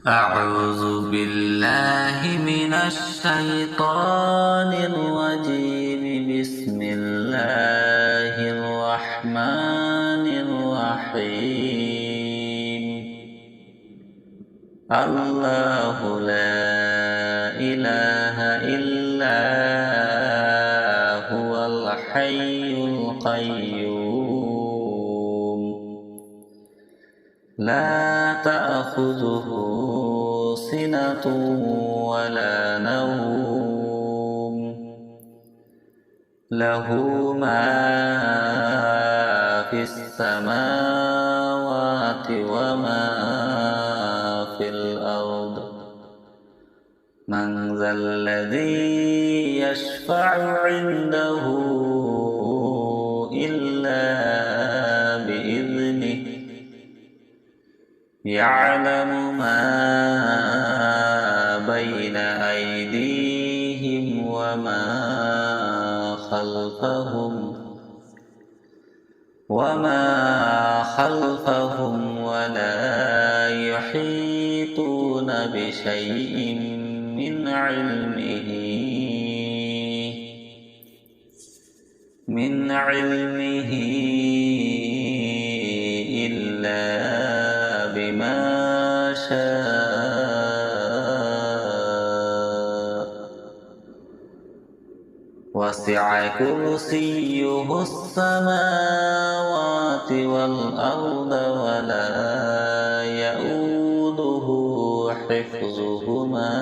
أعوذ بالله من الشيطان الرجيم. بسم الله الرحمن الرحيم. الله لا إله إلا هو الحي القيوم لا تأخذه سنة ولا نوم له ما في السماوات وما في الأرض. من ذا الذي يشفع عنده إلا بإذنه يعلم ما بين أيديهم وما خلفهم ولا يحيطون بشيء من علمه إلا بما شاء. وسع كرسيه السماوات والأرض ولا يؤوده حفظهما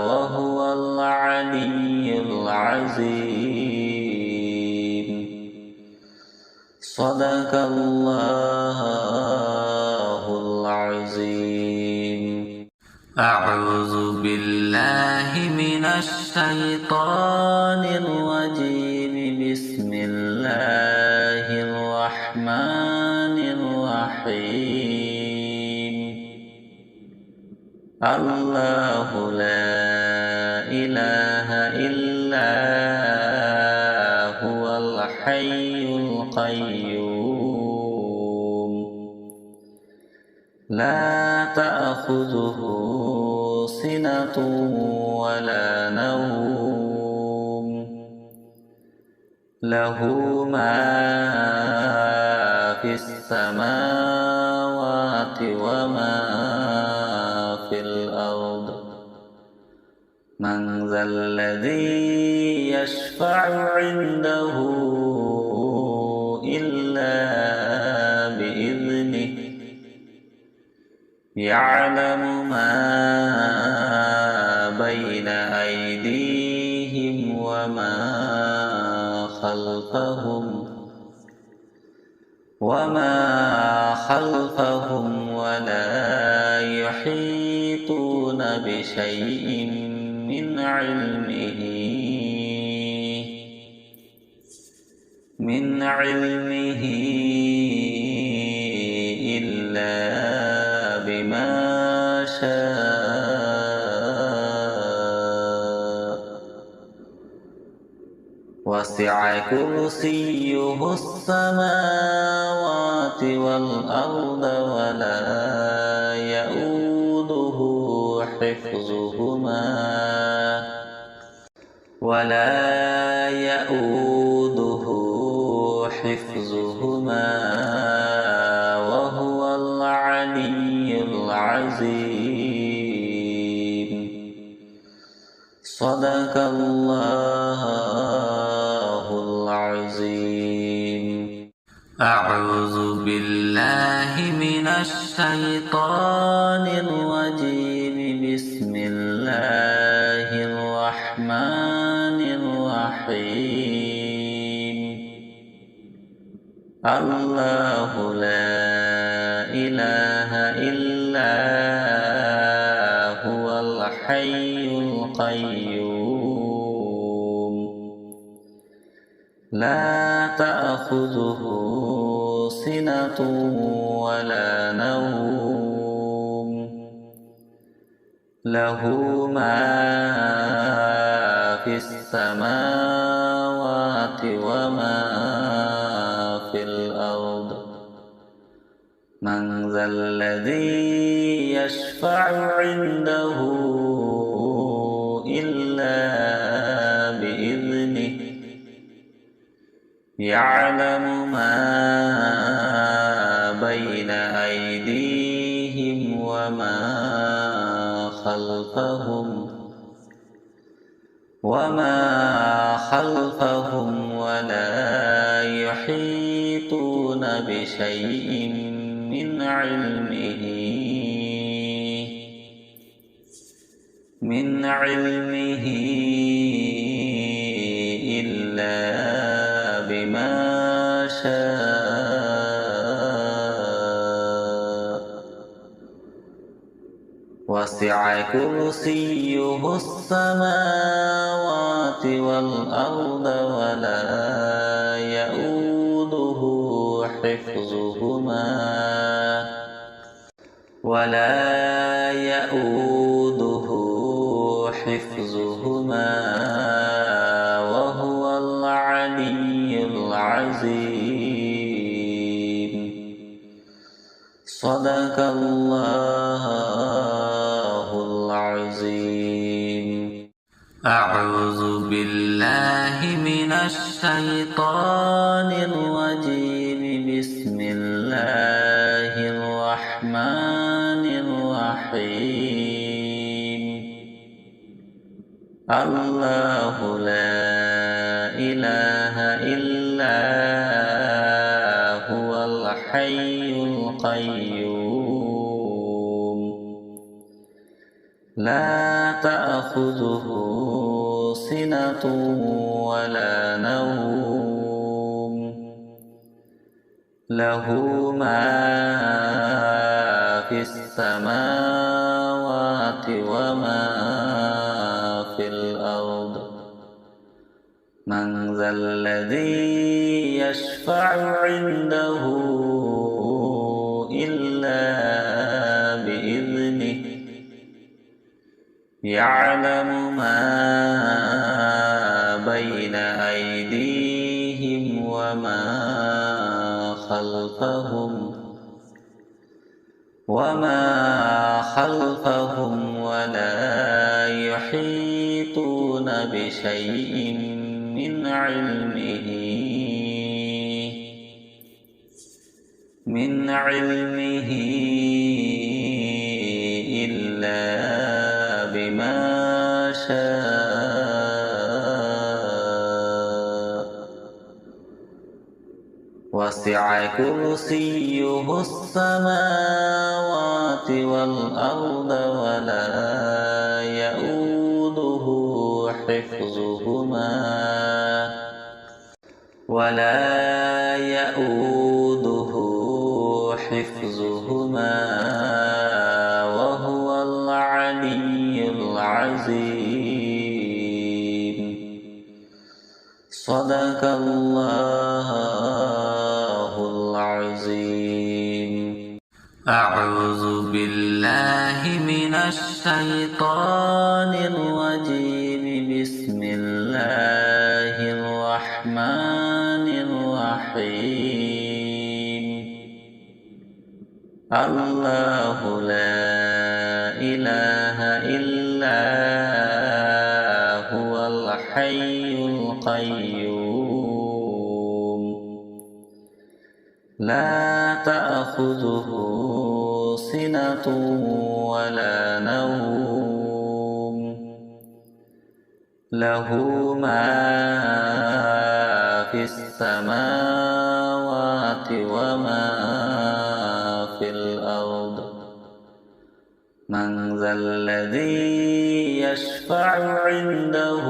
وهو العلي العظيم. صدق الله العظيم. أعوذ بالله من الشيطان الرجيم. بسم الله الرحمن الرحيم. الله لا إله إلا هو الحي القيوم لا تأخذه سنة ولا نوم له ما في السماوات وما في الأرض. من ذا الذي يشفع عنده إلا بإذنه يعلم ما بين أيديهم وما خلفهم ولا يحيطون بشيء من علمه إلا بما شاء. وسع كرسيه السماوات والأرض ولا يؤوده حفظهما وهو العلي العظيم. صدق الله العظيم. أعوذ بالله من الشيطان الرجيم. بسم الله الرحمن الرحيم. الله لا إله إلا هو الحي القيوم لا تأخذه سنة ولا نوم له ما في السماوات وما في الأرض من ذا الذي يشفع عنده إلا بإذنه يعلم ما بين أيديهم وما خلفهم ولا يحيطون بشيء من علمه إلا بما شاء وسع كرسيه السماوات والأرض ولا يؤوده حفظهما وهو العلي العظيم. صدق الله العظيم. أعوذ بالله من الشيطان الرجيم. بسم الله الرحمن الرحيم. الله لا إله إلا هو الحي القيوم لا تأخذه سنة ولا نوم له ما في السماوات وما في الأرض من ذا الذي يشفع عنده إلا بإذنه يعلم ما بين أيديهم وما خلفهم ولا يحيطون بشيء من علمه إلا بما شاء وسع كرسيه السماوات والأرض ولا يؤوده حفظهما وهو العلي العظيم. صدق الله العظيم. أعوذ بالله من الشيطان الرجيم. بسم الله الرحمن الرحيم. الله لا إله إلا هو الحي القيوم لا تأخذه سنة ولا نوم له ما في السماوات وما في الأرض من ذا الذي يشفع عنده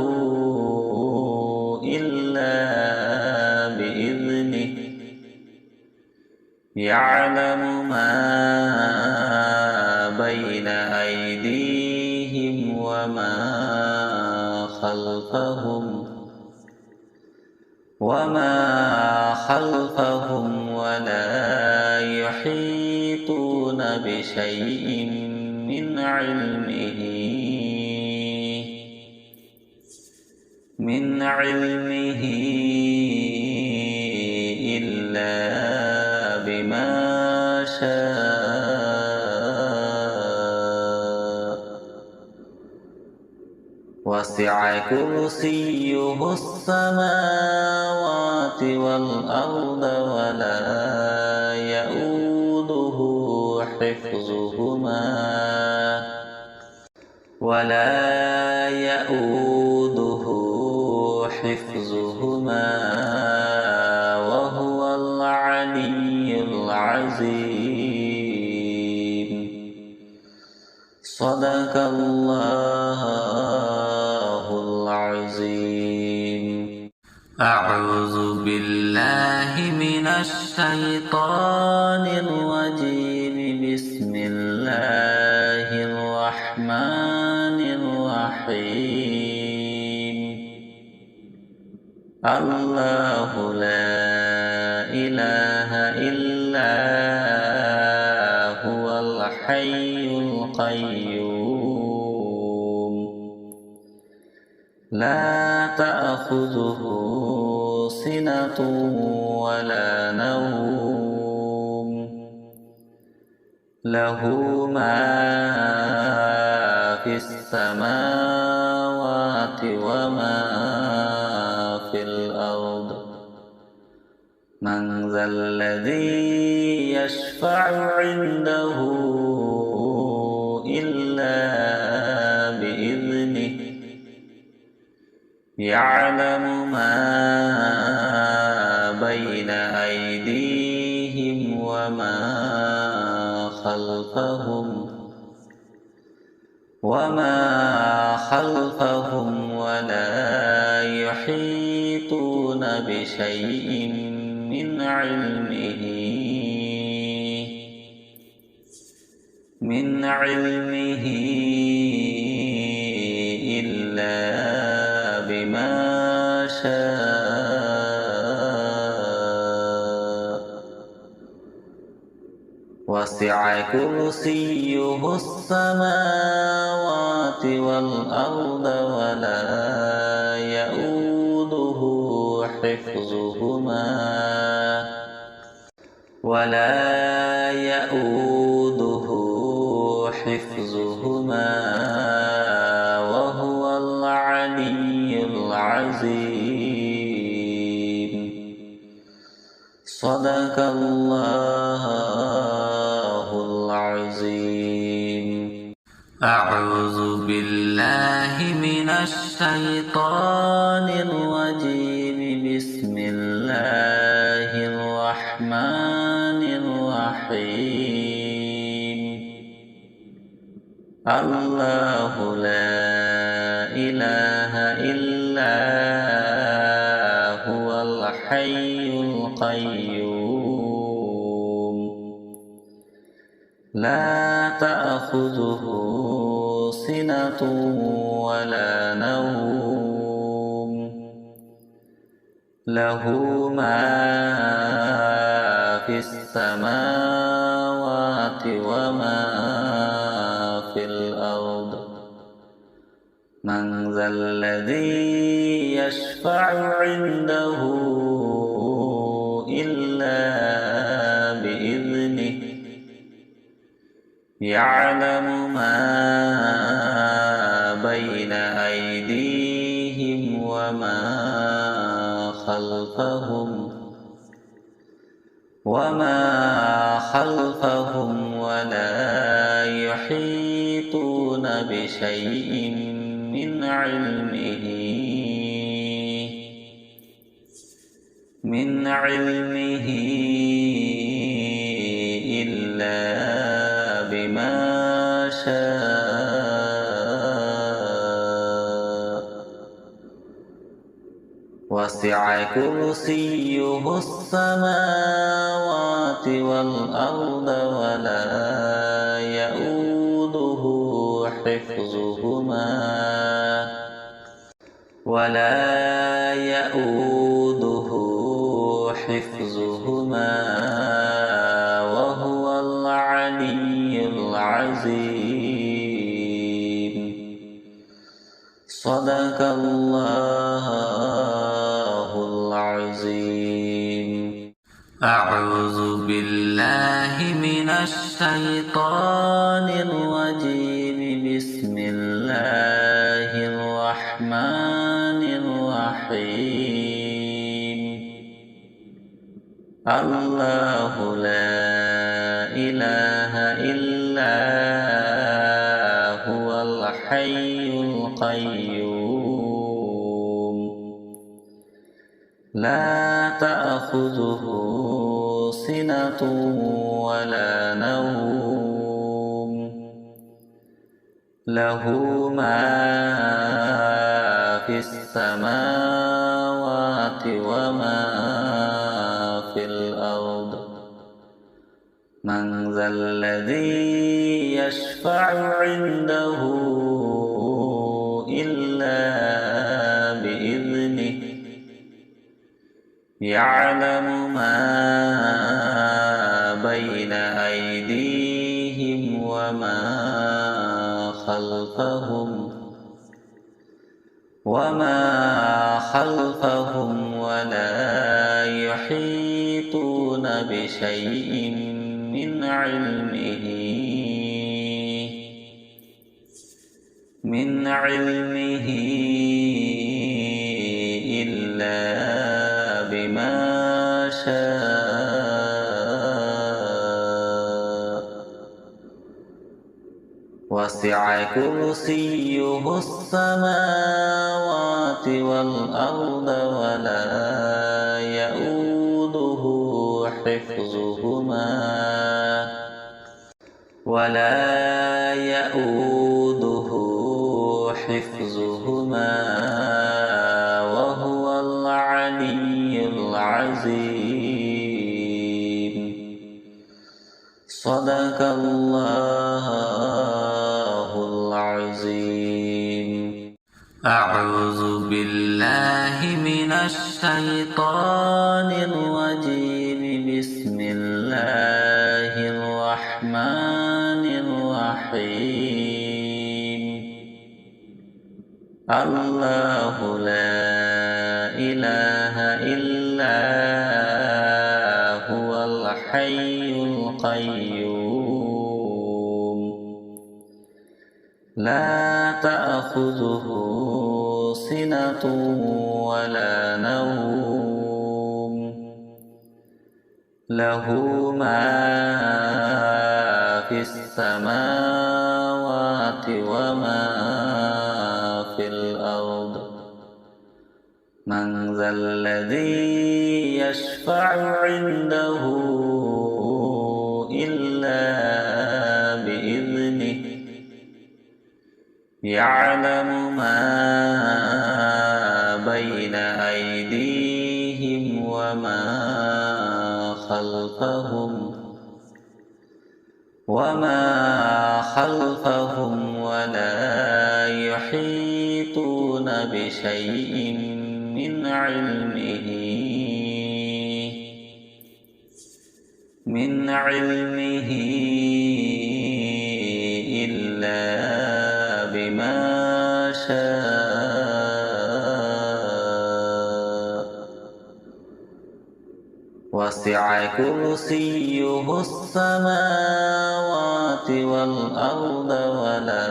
إلا بإذنه يعلم ما بين أيديهم وما خلفهم ولا يحيطون بشيء من علمه وسع كرسيه السماوات والأرض ولا يؤوده حفظهما وهو العلي العظيم. صدق الله العظيم. أعوذ بالله من الشيطان الرجيم. بسم الله الرحمن الرحيم. الله لا إله إلا هو الحي القيوم لا تأخذه سنة ولا نوم له ما في السماوات وما في الأرض. من ذا الذي يشفع عنده إلا بإذنه يعلم ما بين أيديهم وما خلفهم ولا يحيطون بشيء من علمه إلا بما شاء. وسع كرسيه السماوات والأرض ولا يؤوده حفظهما وهو العلي العظيم. صدق الله العظيم. أعوذ بالله من الشيطان الرجيم. بسم الله الرحمن الرحيم. الله لا إله إلا هو الحي القيوم لا تأخذه سنة ولا نوم له ما في السماوات وما في الأرض. من ذا الذي يشفع عنده إلا بإذنه يعلم ما بين أيديهم وما خلفهم ولا يحيطون بشيء من علمه إلا بما شاء. وسع كرسيه السماوات والأرض ولا يؤوده حفظهما وهو العلي العظيم. صدق الله العظيم. أعوذ بالله من الشيطان الرجيم. بسم الله الرحمن الله لا إله إلا هو الحي القيوم لا تأخذه سنة ولا نوم له ما في السماوات وما في الأرض من ذا الذي يشفع عنده إلا بإذنه يعلم ما بين أيديهم وما خلفهم ولا يحيطون بشيء من علمه إلا بما شاء وسع كرسيه السماوات والأرض ولا يؤوده حفظهما وهو العلي العظيم صدق الله العظيم أعوذ بالله من الشيطان الرجيم بسم الله الرحمن الرحيم الله لا إله إلا هو الحي القيوم لا تأخذه سنة ولا نوم له ما في السماوات وما في الأرض من ذا الذي يشفع عنده إلا بإذنه يعلم ما بين أيديهم وما خلفهم ولا يحيطون بشيء من علمه إلا بما شاء وسع كرسيه السماوات والأرض ولا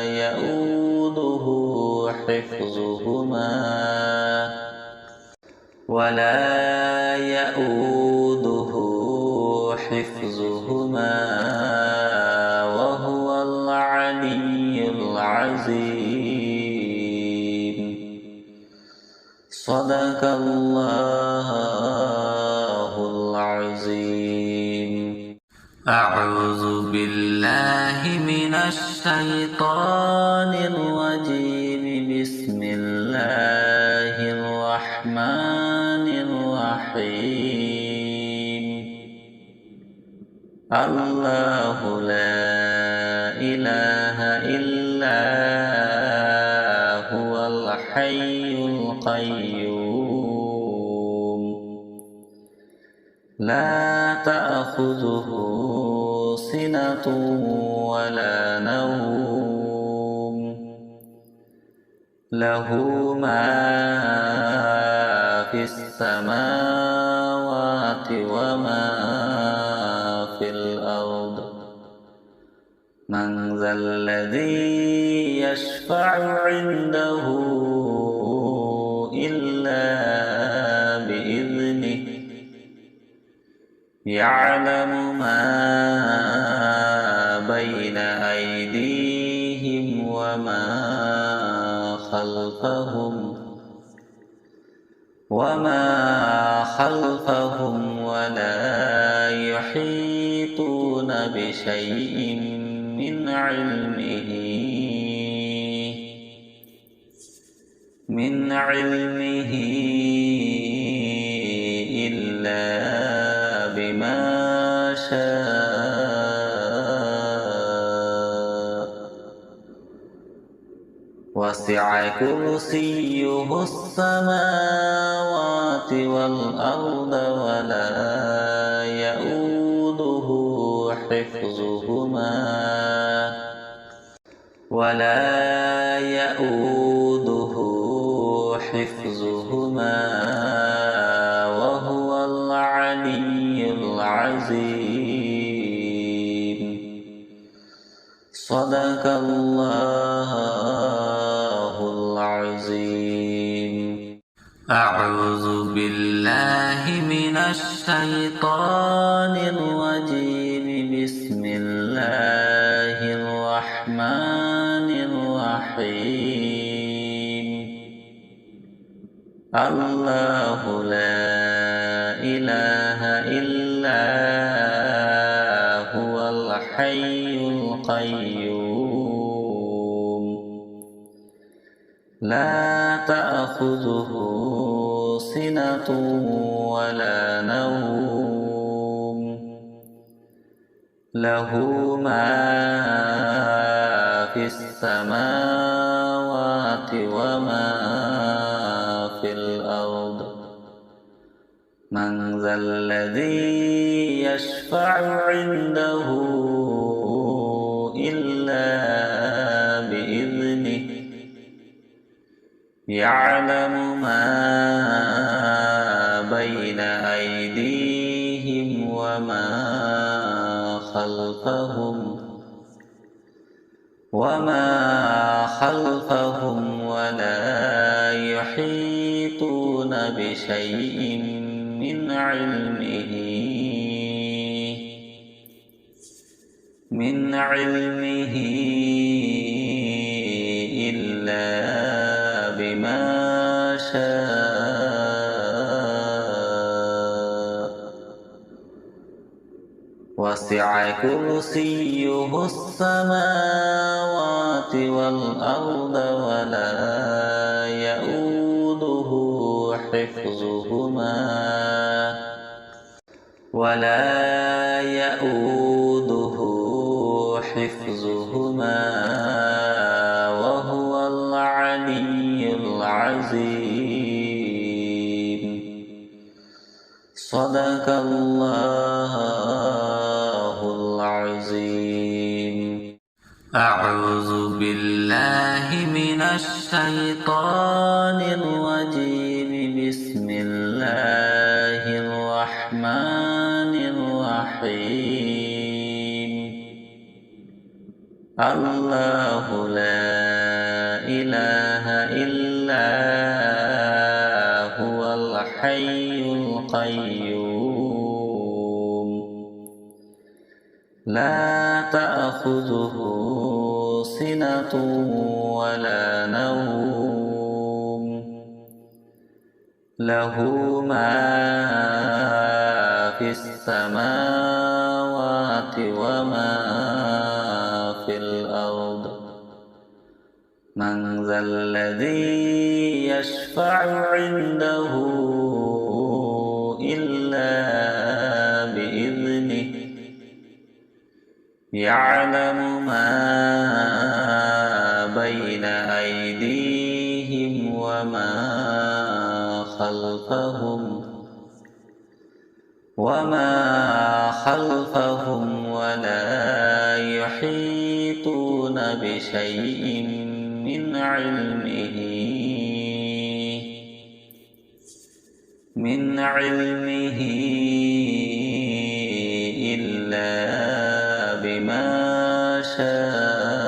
يؤوده حفظهما وهو العلي العظيم صدق الله العظيم أعوذ بالله من الشيطان الرجيم بسم الله الرحمن الرحيم الله لا إله إلا هو الحي القيوم لا تأخذه سنة ولا نوم له ما في السماوات وما في الأرض من ذا الذي يشفع عنده إلا يعلم ما بين أيديهم وما خلفهم ولا يحيطون بشيء من علمه إلا بما شاء وسع كرسيه السماوات والأرض ولا يؤوده حفظهما وهو العلي العظيم. صدق الله العظيم. أعوذ بالله من الشيطان الرجيم. بسم الله الرحمن الرحيم. الله لا إله إلا هو الحي القيوم لا تأخذه سنة ولا نوم له ما في السماوات وما في الأرض. من ذا الذي يشفع عنده إلا بإذنه. يعلم ما بين أيديهم وما خلفهم ولا يحيطون بشيء من علمه إلا بما شاء وسع كرسيه السماوات والأرض ولا يؤوده حفظهما وهو العلي العظيم. صدق الله العظيم. أعوذ بالله من الشيطان الرجيم. بسم الله الرحمن الرحيم. الله لا إله إلا هو الحي القيوم لا تأخذه سنة ولا نوم له ما في السماوات وما في الأرض. من ذا الذي يشفع عنده إلا بإذنه. يعلم ما بين أيديهم وما خلفهم ولا يحيطون بشيء من علمه إلا بما شاء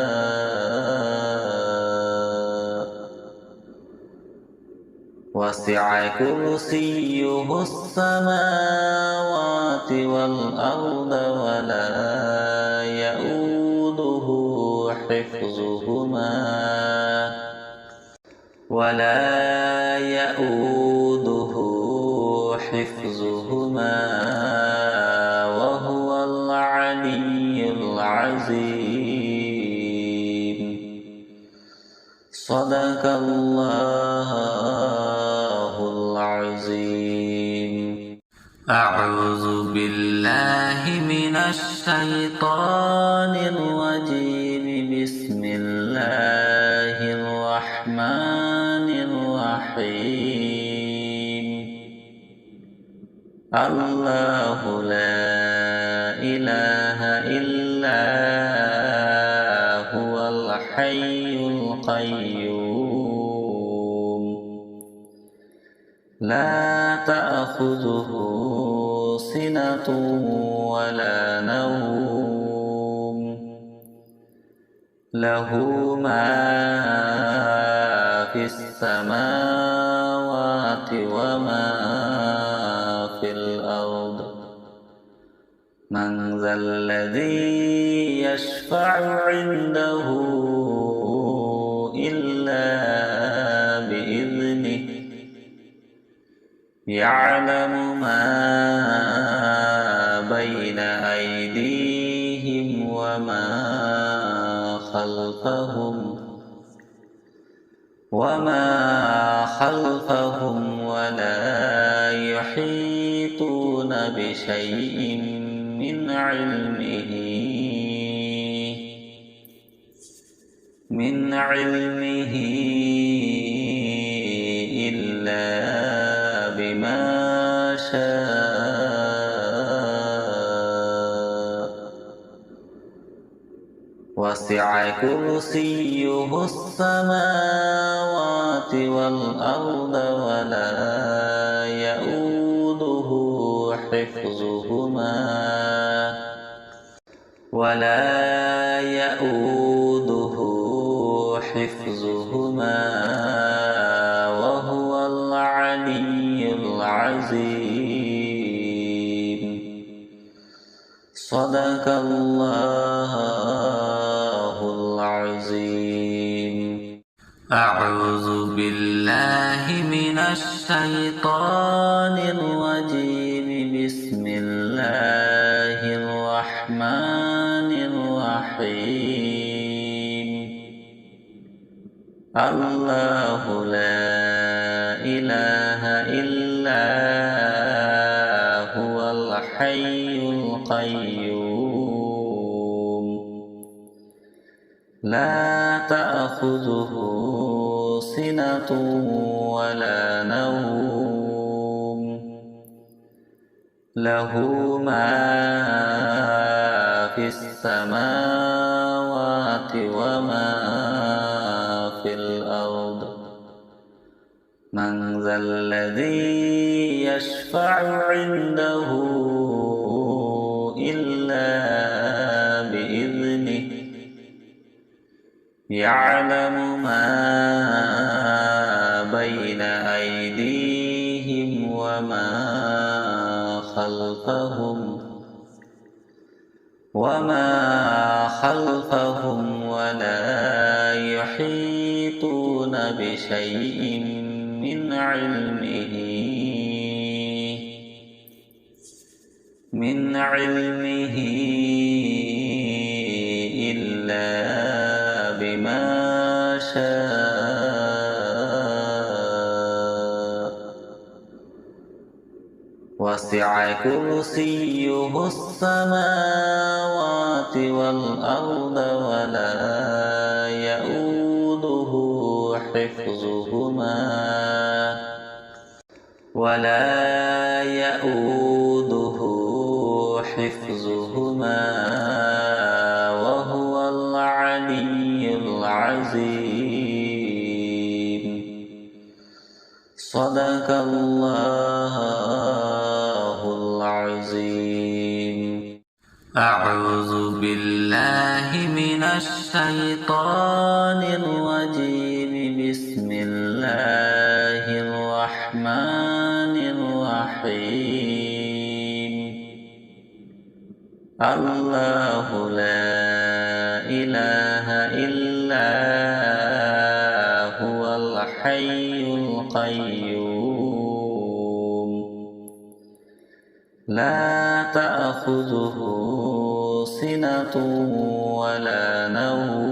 وسع وسع كرسيه السماوات والأرض ولا يؤوده حفظهما وهو العلي العظيم. صدق الله العظيم. أعوذ بالله من الشيطان الرجيم. بسم الله الرحمن الرحيم. الله لا إله إلا هو الحي القيوم لا تأخذه سنة ولا نوم له ما في السماوات وما في الأرض. من ذا الذي يشفع عنده إلا بإذنه يعلم ما بين أيديهم وما خلفهم ولا يحيطون بشيء من علمه إلا بما شاء. وسع كرسيه السماوات والأرض ولا يؤوده حفظهما وهو العلي العظيم. صدق الله العظيم. أعوذ بالله من الشيطان الرجيم. بسم الله الرحمن الرحيم. الله لا إله إلا هو الحي القيوم لا تأخذه سنة ولا نوم له ما في السماوات وما في الأرض. من ذا الذي يشفع عنده إلا بإذنه يعلم ما بين أيديهم وما خلفهم ولا يحيطون بشيء من علمه إلا بما شاء. وسع كرسيه السماوات والأرض ولا يؤوده حفظهما وهو العلي العظيم. صدق الله العظيم. أعوذ بالله من الشيطان الرجيم. بسم الله الرحمن الرحيم الله لا إله إلا هو الحي القيوم لا تأخذه سنة ولا نوم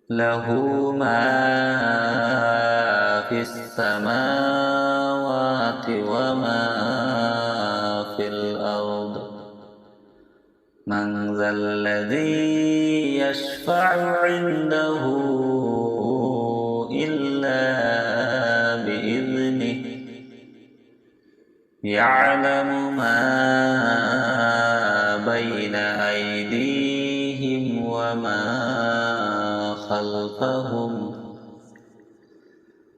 له ما في السماوات وما في الأرض من ذا الذي يشفع عنده إلا بإذنه يعلم ما بين أيديهم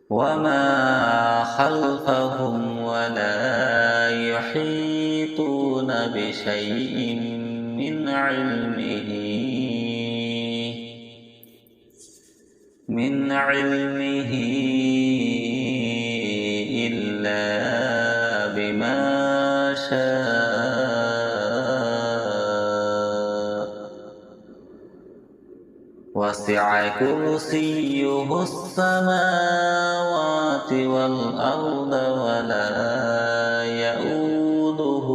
وما خلفهم ولا يحيطون بشيء من علمه إلا بما شاء وسع كرسيه السماوات والأرض ولا يؤوده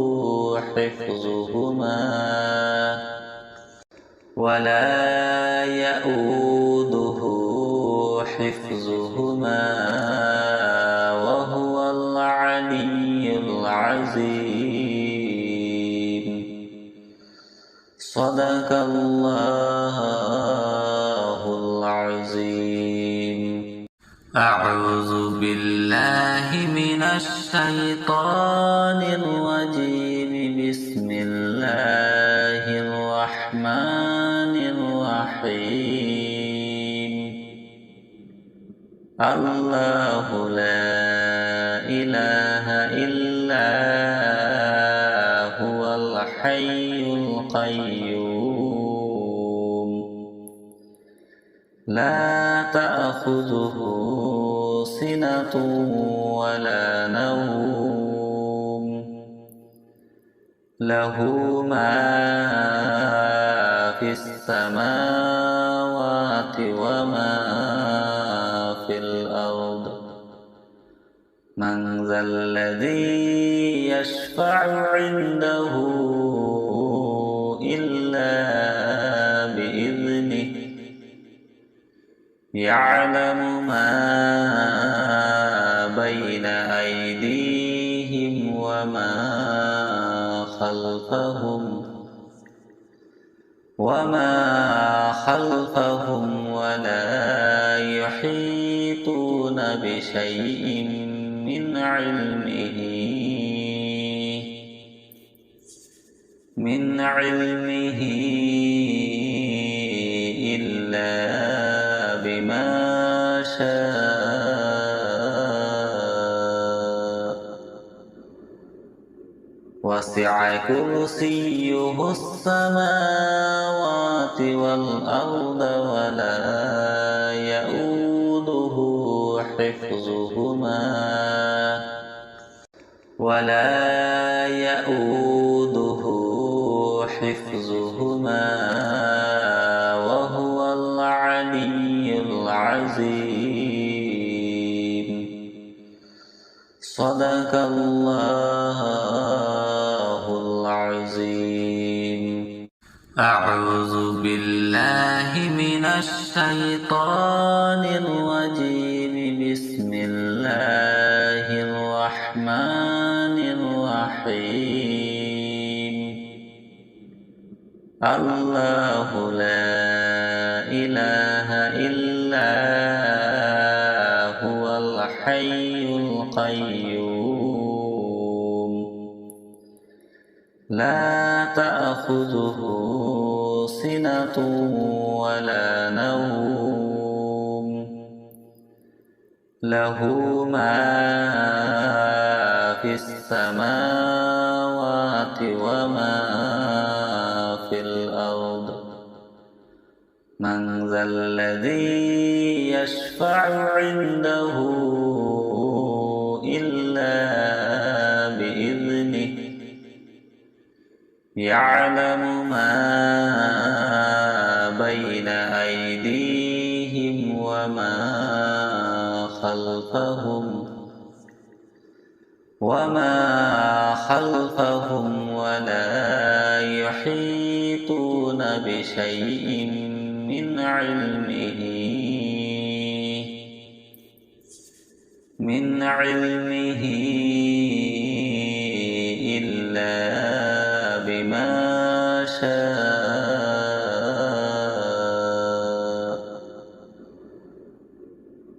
حفظهما وهو العلي العظيم صدق الله العظيم أعوذ بالله من الشيطان الرجيم بسم الله الرحمن الرحيم الله لا إله إلا هو الحي القيوم لا تأخذه سنة ولا نوم له ما في السماوات وما في الأرض من ذا الذي يشفع عنده إلا بإذنه يعلم ما بين أيديهم وما خلفهم ولا يحيطون بشيء من علمه إلا بما شاء وسع كرسيه السماوات والأرض ولا يؤوده حفظهما وهو العلي العظيم صدق الله العظيم أعوذ بالله من الشيطان الرجيم بسم الله الرحمن الرحيم الله لا إله إلا هو الحي القيوم لا تأخذه سنة ولا نوم له ما في السماوات وما في الأرض من ذا الذي يشفع عنده يعلم ما بين أيديهم وما خلفهم ولا يحيطون بشيء من علمه إلا بما شاء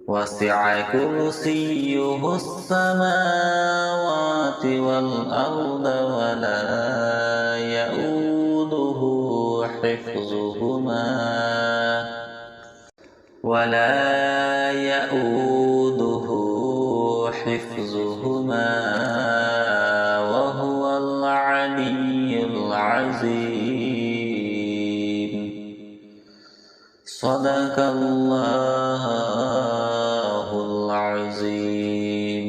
وسع كرسيه السماوات والأرض ولا يؤوده حفظهما وهو العلي العظيم. صدق الله العظيم.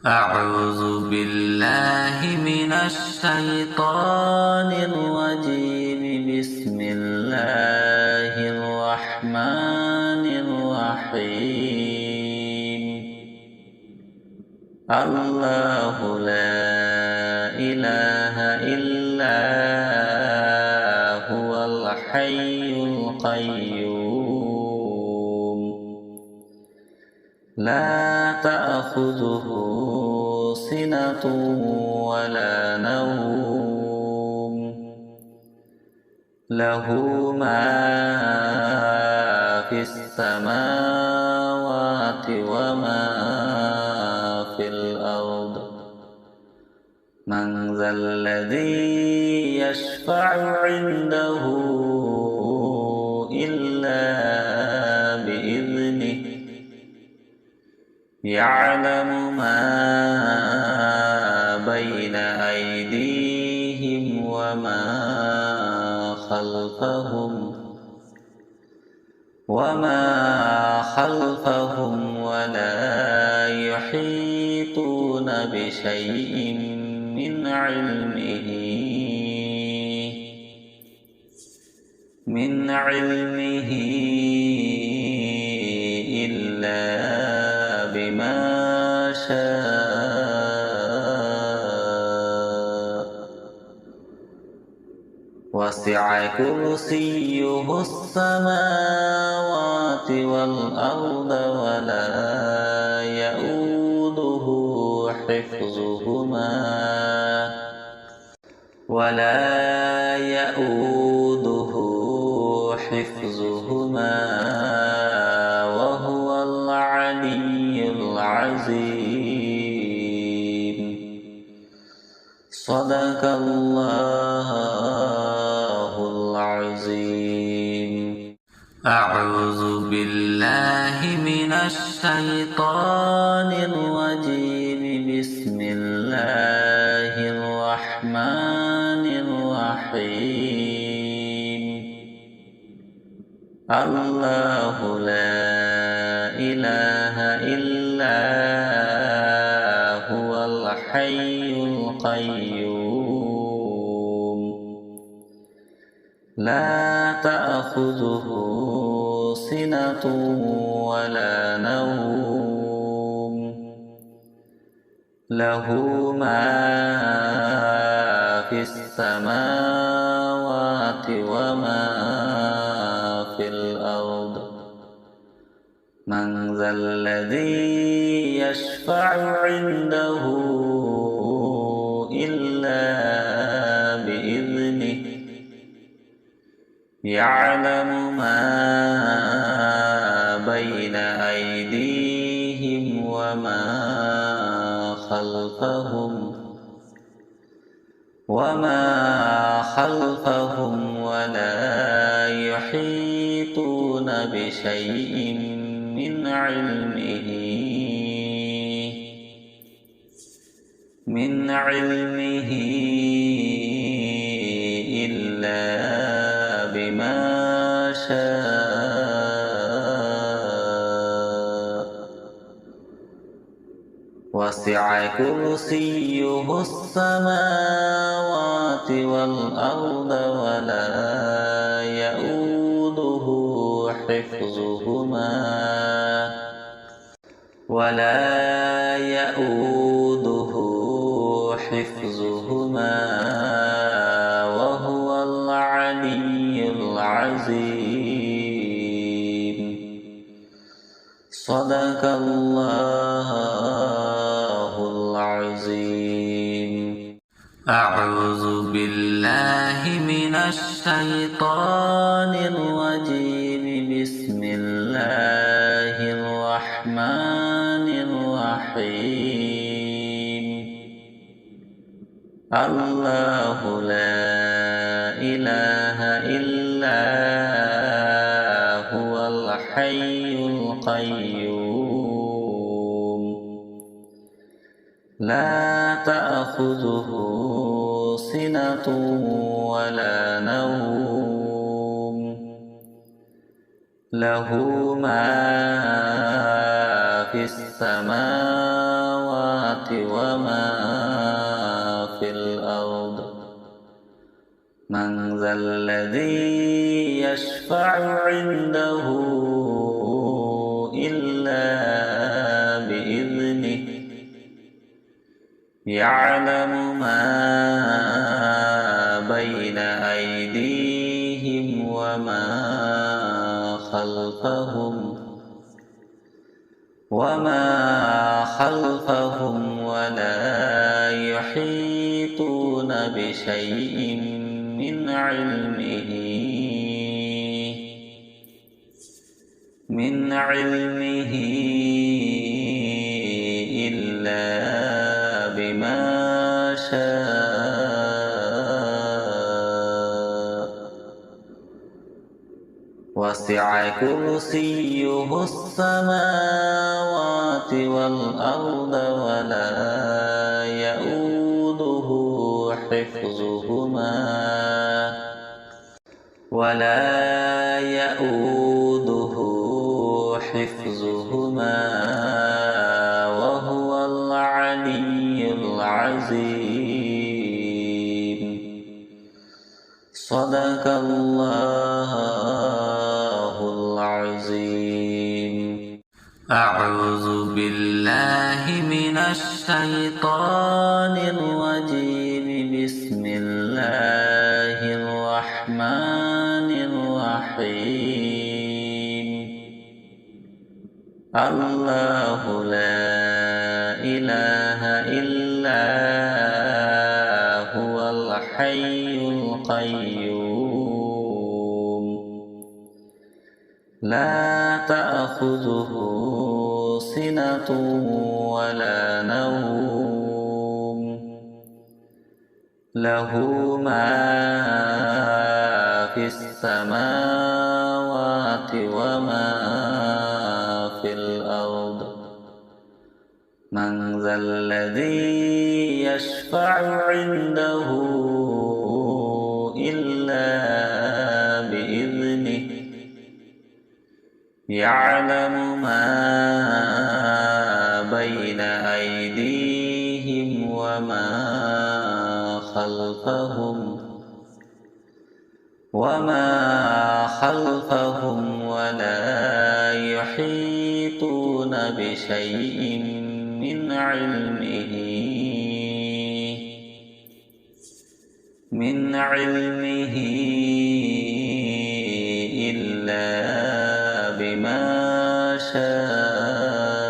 أعوذ بالله من الشيطان الرجيم. بسم الله الرحمن الرحيم. الله لا إله إلا هو الحي القيوم لا تأخذه سنة ولا نوم له ما في السماوات وما في الأرض. من ذا الذي يشفع عنده إلا بإذنه. يعلم ما بين أيديهم وما خلفهم ولا يحيطون بشيء من علمه إلا بما شاء وسع كرسيه السماوات والأرض ولا يؤوده حفظهما وهو العلي العظيم. صدق الله العظيم. أعوذ بالله من الشيطان الرجيم. بسم الله الرحمن الرحيم. الله لا إله إلا هو الحي القيوم لا تأخذه سنة ولا نوم له ما في السماوات وما في الأرض. من ذا الذي يشفع عنده إلا بإذنه. يعلم ما بين أيديهم وما خلفهم ولا يحيطون بشيء من علمه إلا بما شاء وسع كرسيه السماوات والأرض ولا يؤوده حفظهما وهو العلي العظيم. صدق الله العظيم. أعوذ بالله من الشيطان الرجيم. بسم الله الرحمن الرحيم. الله لا إله إلا هو الحي القيوم لا تأخذه سنة ولا نوم له ما في السماوات وما في الأرض. من ذا الذي يشفع عنده إلا بإذنه يعلم ما بين أيديهم وما خلفهم ولا يحيطون بشيء من علمه إلا بما شاء. وسع كرسيه السماوات والأرض ولا يؤوده حفظهما وهو العلي العظيم. صدق الله العظيم. أعوذ بالله من الشيطان الرجيم. بسم الله الرحمن الرحيم. الله لا إله إلا هو الحي القيوم لا تأخذه سنة ولا نوم له ما في السماوات وما في الأرض. من ذا الذي يشفع عنده إلا بإذنه يعلم ما بين أيديهم وما خلفهم ولا يحيطون بشيء من علمه إلا بما شاء.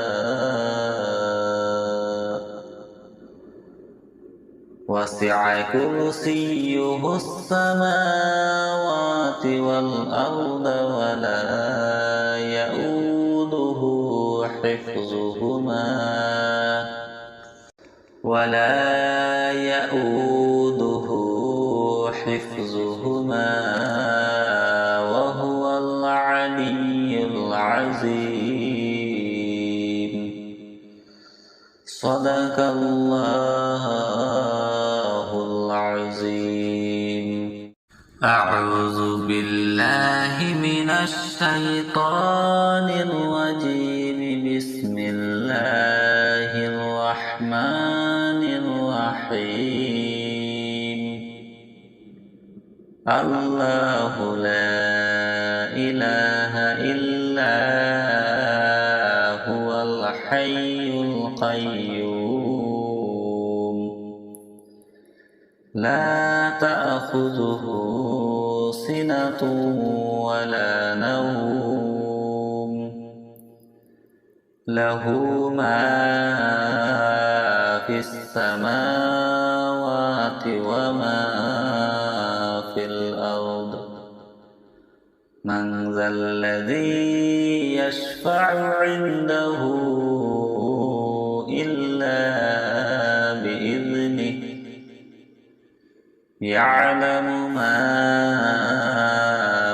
وسع كرسيه السماوات والأرض ولا يؤوده حفظهما وهو العلي العظيم. صدق الله العظيم. أعوذ بالله من الشيطان الرجيم. بسم الله الرحمن الرحيم الله لا إله إلا هو الحي القيوم لا تأخذه سنة ولا نوم له ما في السماوات وما في الأرض من ذا الذي يشفع عنده إلا بإذنه يعلم ما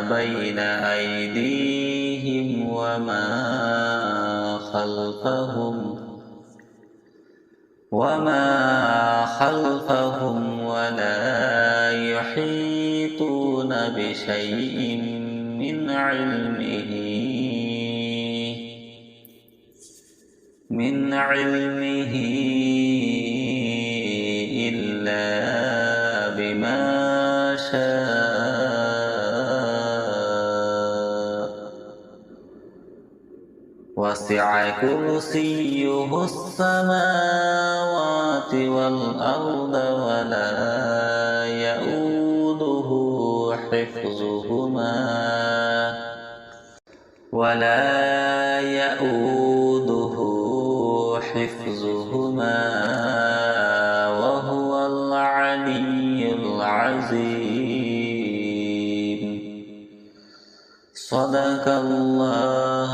بين أيديهم وما خلفهم ولا يحيطون بشيء من علمه إلا بما شاء وسع كرسيه السماوات والأرض ولا يؤوده حفظهما وهو العلي العظيم صدق الله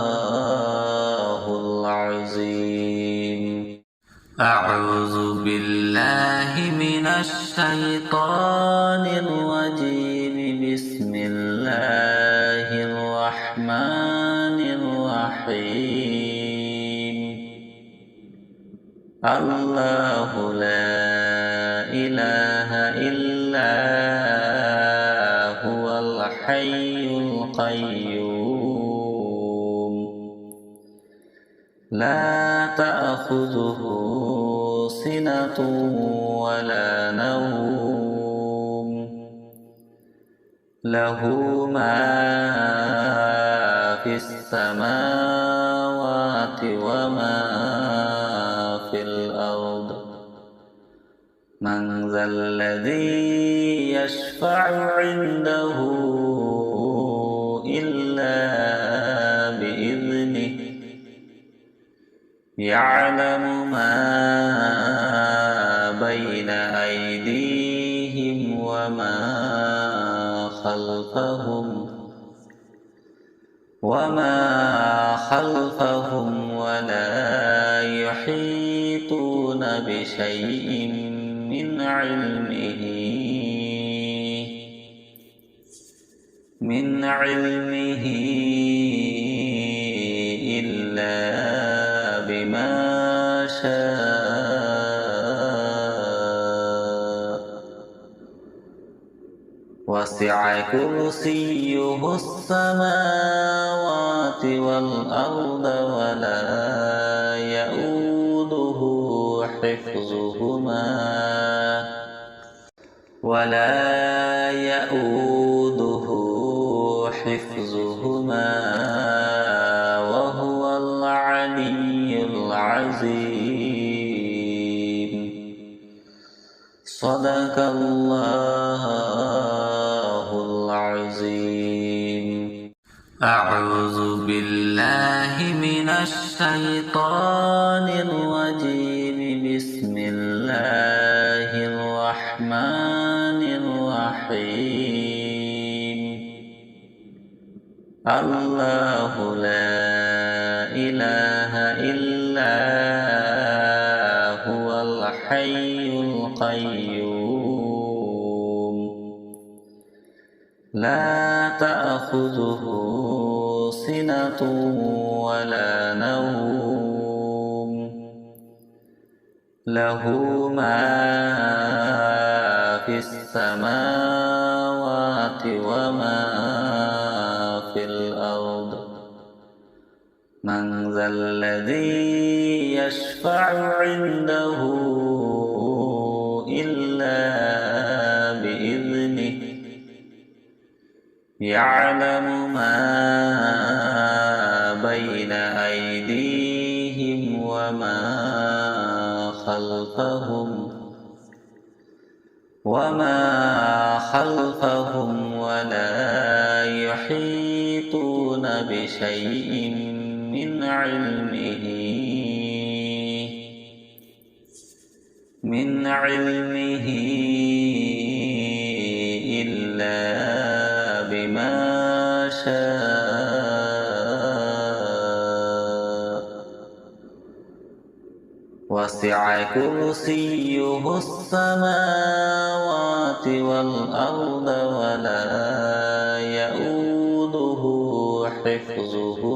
العظيم أعوذ بالله من الشيطان الرجيم بسم الله الرحمن الرحيم الله لا إله إلا هو الحي القيوم لا تأخذه سنة ولا نوم له ما في السماوات وما في الأرض من ذا الذي يشفع عنده إلا بإذنه يعلم ما بين أيديهم وما خلفهم ولا يحيطون بشيء من علمه إلا بما شاء وسع كرسيه السماوات والأرض ولا يؤوده حفظهما وهو العلي العظيم صدق الله العظيم أعوذ بالله من الشيطان الرجيم بسم الله الرحمن الرحيم الله لا إله إلا هو الحي القيوم لا تأخذه سنة ولا نوم له ما في السماوات وما في الأرض من ذا الذي يشفع عنده يعلم ما بين أيديهم وما خلفهم ولا يحيطون بشيء من علمه إلا بما شاء وسع كرسيه السماوات والأرض ولا يؤوده حفظهما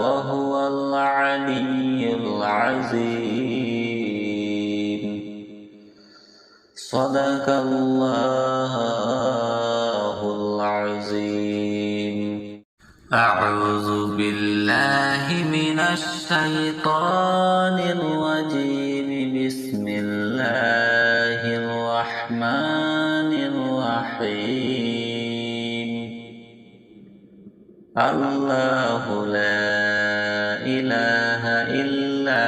وهو العلي العظيم. صدق الله العظيم. أعوذ بالله من الشيطان الرجيم. بسم الله الرحمن الرحيم. الله لا إله إلا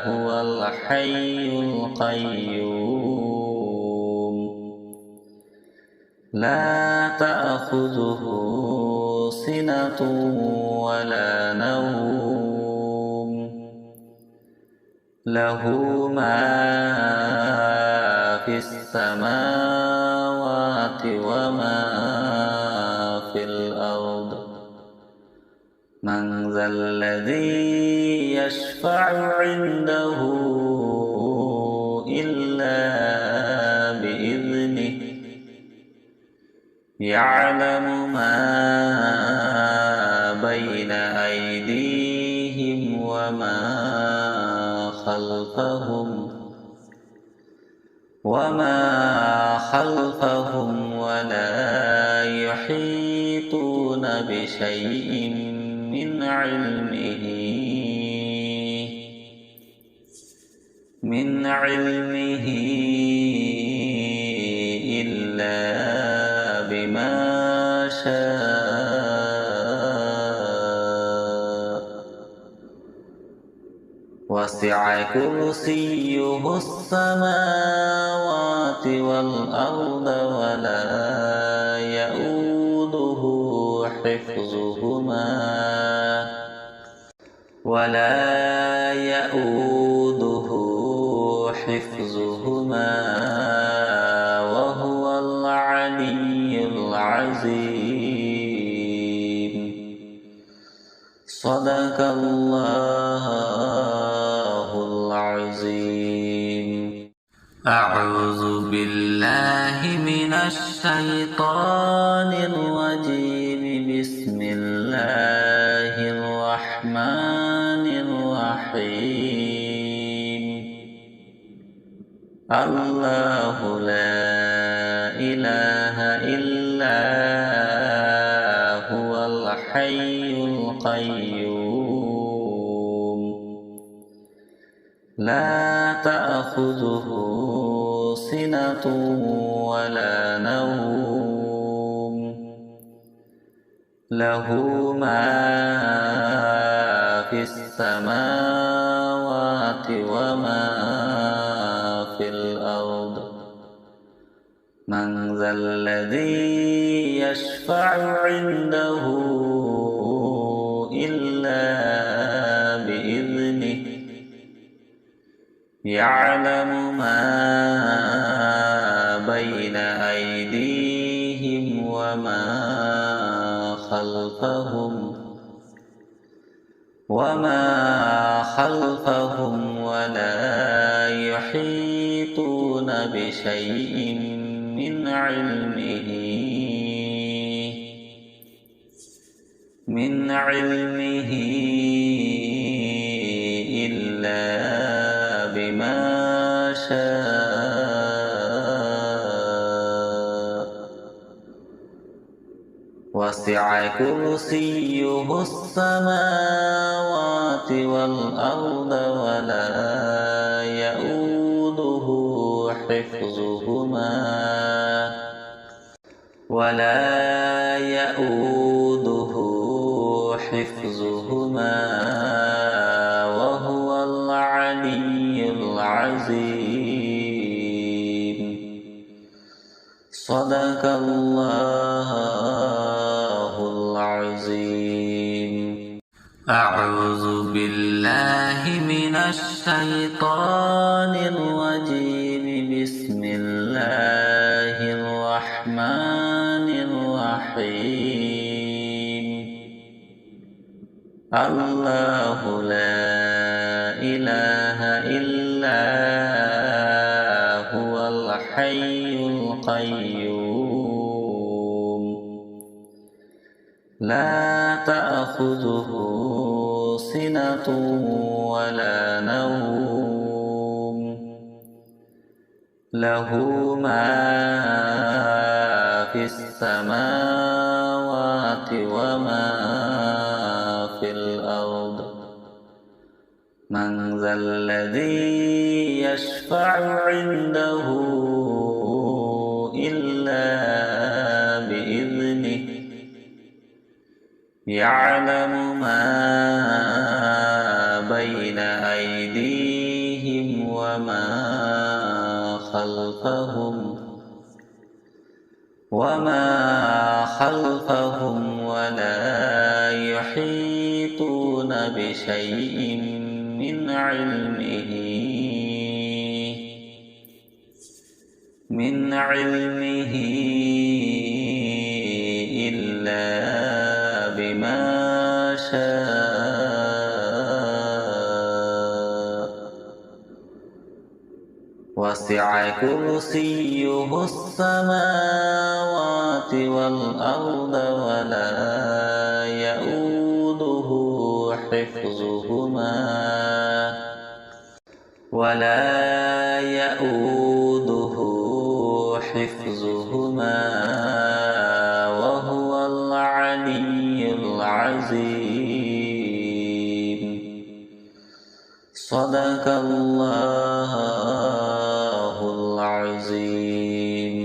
هو الحي القيوم لا تأخذه سنة ولا نوم له ما في السماوات وما في الأرض. من ذا الذي يشفع عنده إلا بإذنه. يعلم ما بين أيديهم وما خلفهم ولا يحيطون بشيء من علمه إلا بما شاء وسع كرسيه السماوات والأرض ولا يؤوده حفظهما وهو العلي العظيم. صدق الله العظيم. أعوذ بالله من الشيطان الرجيم. بسم الله الرحمن الرحيم. الله لا إله إلا هو الحي القيوم لا تأخذه سنة ولا نوم له ما في السماوات وما في الأرض. من ذا الذي يشفع عنده إلا بإذنه. يعلم ما بين أيديهم وما خلفهم ولا يحيطون بشيء من علمه إلا بما شاء وسع كرسيه السماوات والأرض ولا يؤوده حفظهما وهو العلي العظيم. صدق الله العظيم. أعوذ بالله من الشيطان الرجيم. بسم الله الرحمن الرحيم. الله لا إله إلا هو الحي القيوم لا تأخذه سنة ولا نوم له ما في السماوات وما في الأرض. من ذا الذي يشفع عنده إلا بإذنه يعلم ما بين أيديهم وما خلفهم ولا يحيطون بشيء من علمه إلا بما شاء. وسع كرسيه السماوات والأرض ولا يؤوده حفظهما وهو العلي العظيم. صدق الله العظيم.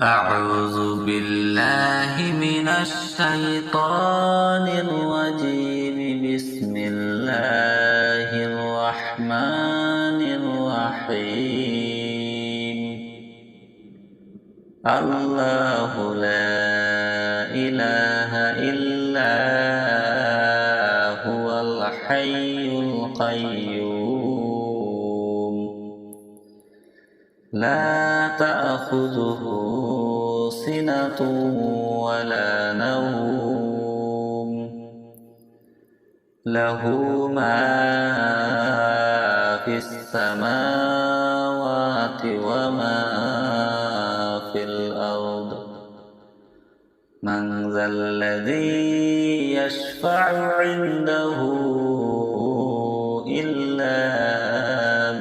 أعوذ بالله من الشيطان الرجيم. بسم الله الرحمن الرحيم. الله لا إله إلا هو الحي القيوم لا تأخذه سنة ولا نوم له ما في السماوات وما في الأرض. من ذا الذي يشفع عنده إلا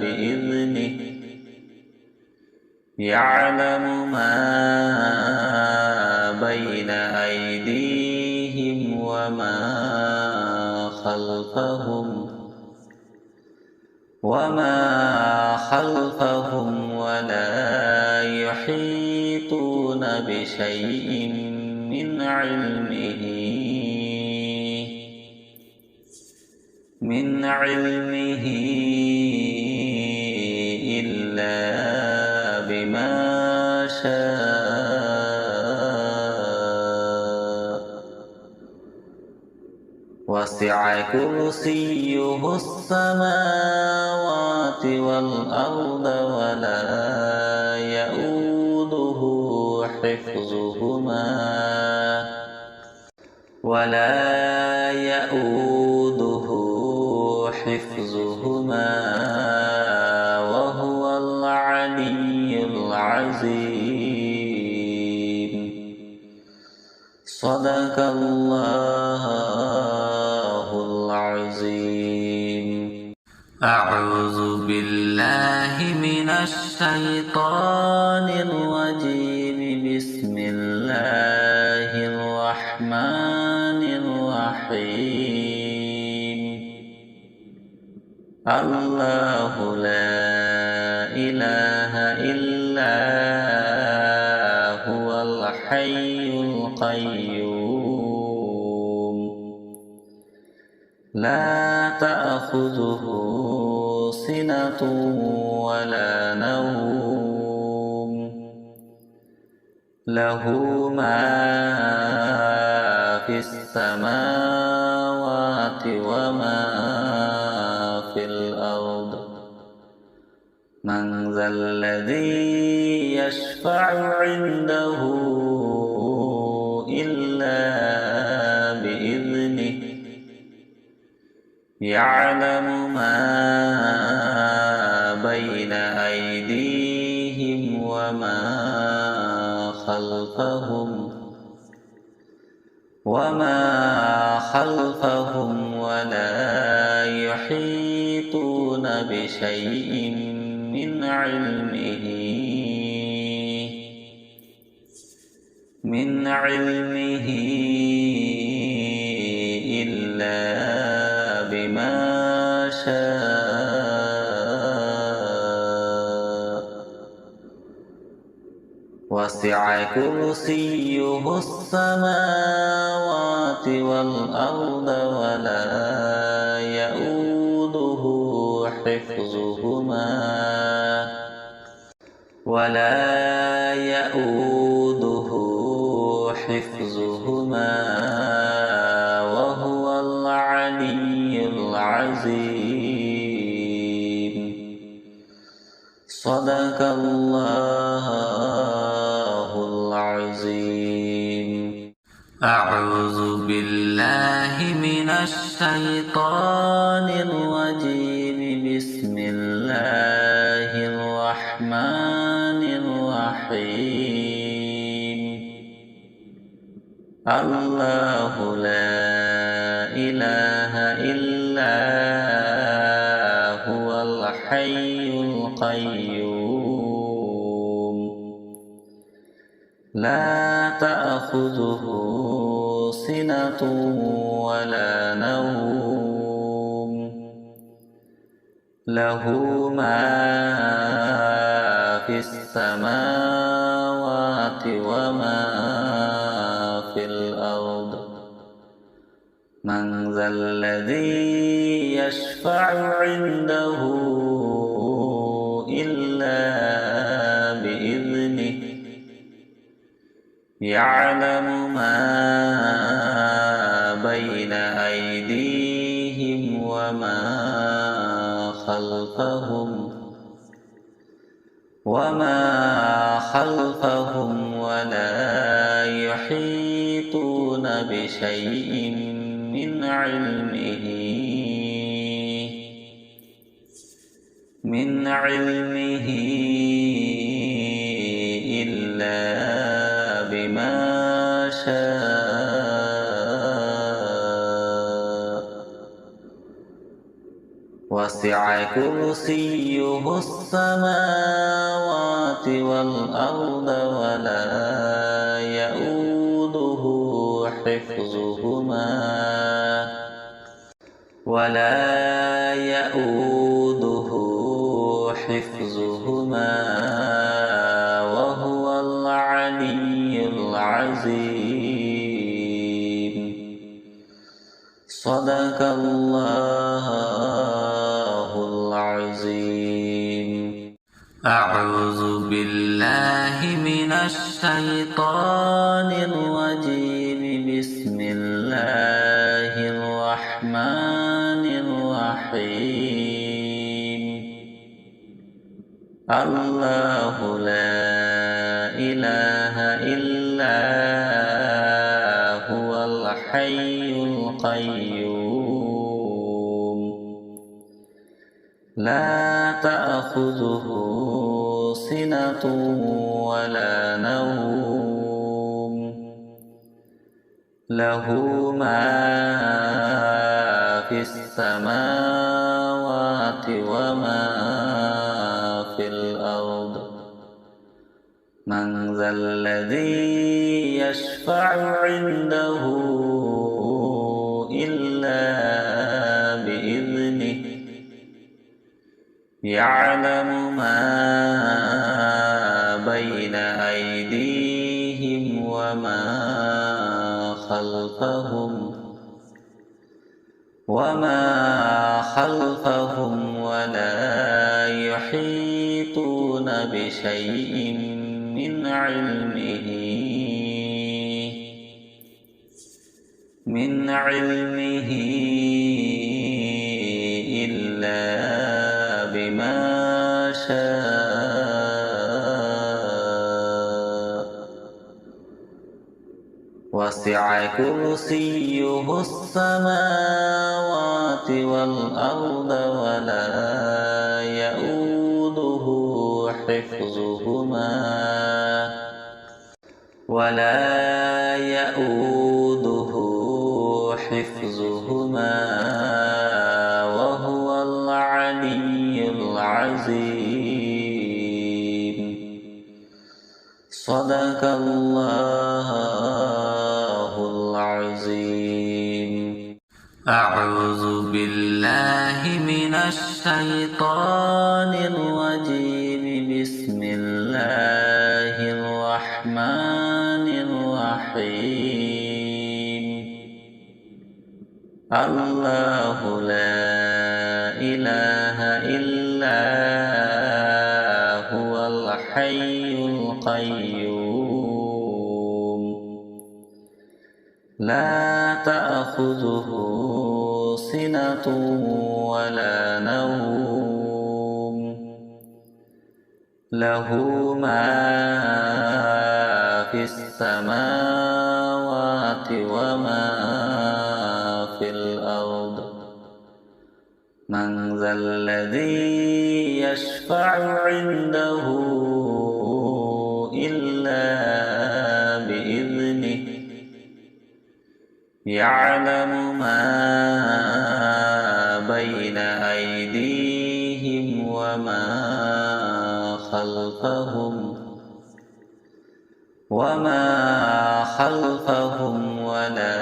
بإذنه يعلم ما بين أيديهم وما خلفهم ولا يحيطون بشيء من علمه إلا بما شاء. وسع كرسيه السماوات والأرض ولا يؤوده حفظهما وهو العلي العظيم. صدق الله العظيم. أعوذ بالله من الشيطان الرجيم. بسم الله الرحمن الله لا إله إلا هو الحي القيوم لا تأخذه سنة ولا نوم له ما في السماوات وما في الأرض من ذا الذي يشفع عنده إلا بإذنه يعلم ما بين أيديهم وما خلفهم ولا يحيطون بشيء من علمه إلا بما شاء وسع كرسيه السماوات والأرض ولا يؤوده حفظهما وهو العلي العظيم صدق الله العظيم. أعوذ بالله من الشيطان الرجيم. بسم الله الرحمن الرحيم. الله لا إله إلا هو الحي القيوم لا تأخذه سنة ولا نوم له ما في السماوات وما في الأرض من ذا الذي يشفع عنده إلا بإذنه يعلم ما بين أيديهم وما خلفهم ولا يحيطون بشيء من علمه إلا بما شاء وسع كرسيه السماوات والأرض ولا يؤوده حفظهما وهو العلي العظيم صدق الله العظيم. أعوذ بالله من الشيطان الرجيم. بسم الله الرحمن الرحيم. الله لا إله إلا هو الحي القيوم لا تأخذه سنة ولا نوم له ما في السماوات وما في الأرض من ذا الذي يشفع عنده إلا بإذنه يعلم ما بين أيديهم وما خلفهم ولا يحيطون بشيء من علمه إلا بما شاء وسع كرسيه السماوات والأرض ولا يؤوده حفظهما وهو العلي العظيم. صدق الله العظيم. أعوذ بالله من الشيطان الرجيم. بسم الله الرحمن الرحيم. الله لا إله إلا هو الحي القيوم لا تأخذه سنة ولا نوم له ما في السماوات وما في الأرض. من ذا الذي يشفع عنده إلا بإذنه. يعلم ما بين أيديهم وما خلفهم ولا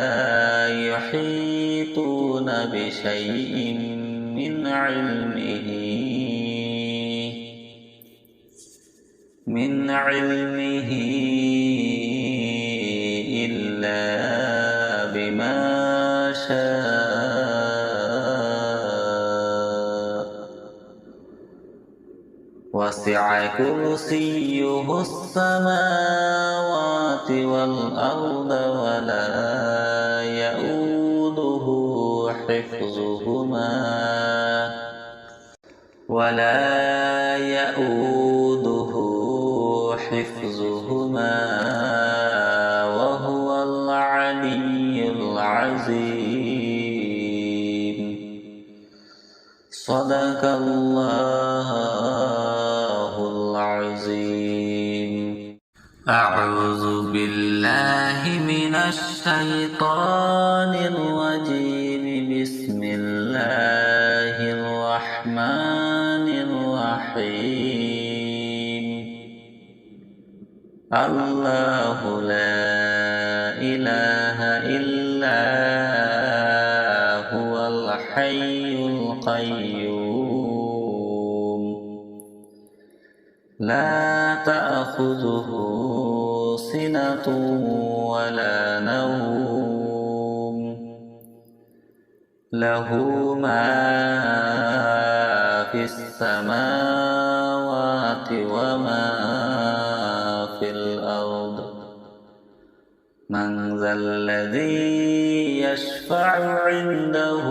يحيطون بشيء من علمه إلا بما شاء وسع كرسيه السماوات والأرض ولا يؤوده حفظهما وهو العلي العظيم. صدق الله العظيم. أعوذ بالله من الشيطان الرجيم. بسم الله الرحمن الرحيم. الله لا إله إلا هو الحي القيوم لا تأخذه سنة ولا نوم له ما في السماوات وما في الأرض. من ذا الذي يشفع عنده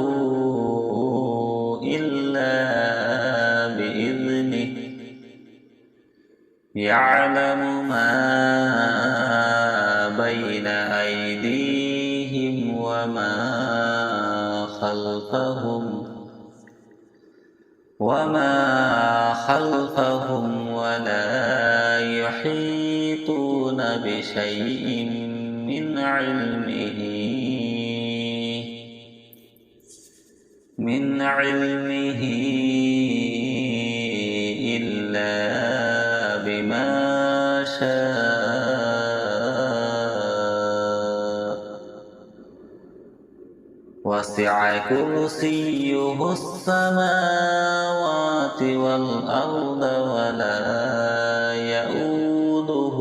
إلا بإذنه. يعلم ما بين أيديهم وما خلفهم ولا يحيطون بشيء من علمه إلا بما شاء وسع كرسيه السماوات والأرض ولا يؤوده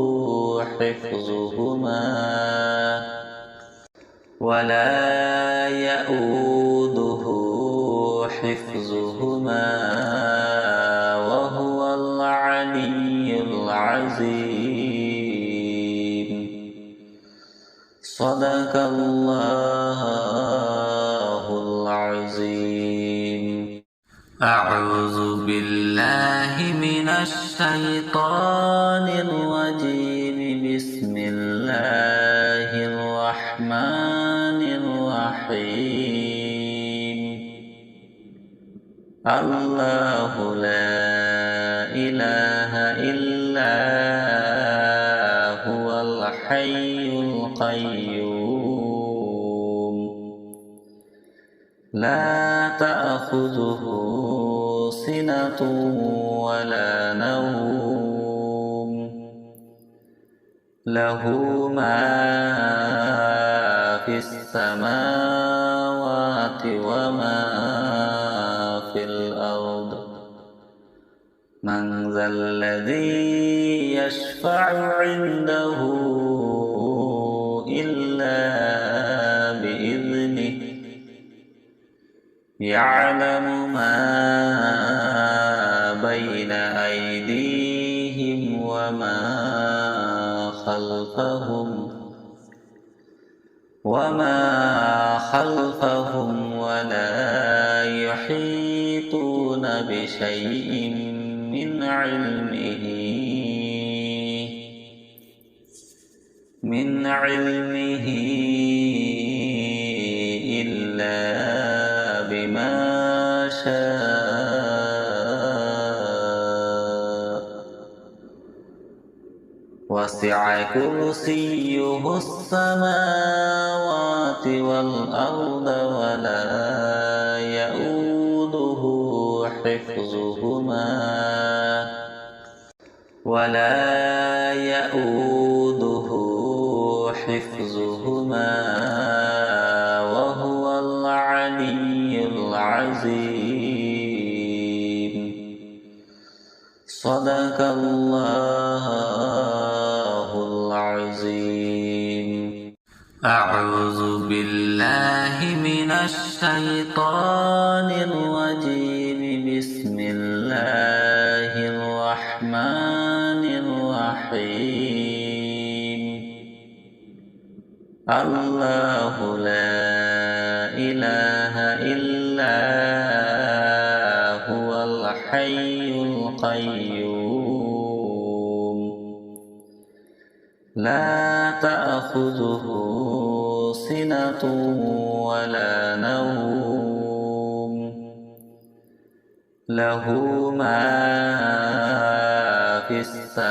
حفظهما وهو العلي العظيم. صدق الله العظيم. أعوذ بالله من الشيطان الرجيم. بسم الله الرحمن الرحيم. الله لا إله إلا هو الحي القيوم لا تأخذه سنة ولا نوم له ما في السماوات وما في الأرض. من ذا الذي يشفع عنده إلا بإذنه يعلم ما بين أيديهم وما خلفهم ولا يحيطون بشيء من علمه إلا بما شاء. وسع كرسيه السماوات والأرض ولا يؤوده حفظهما وهو العلي العظيم. صدق الله العظيم. أعوذ بالله من الشيطان الرجيم. بسم الله الرحمن الرحيم. الله لا إله إلا هو الحي القيوم لا تأخذه سنة ولا نوم له ما في السماوات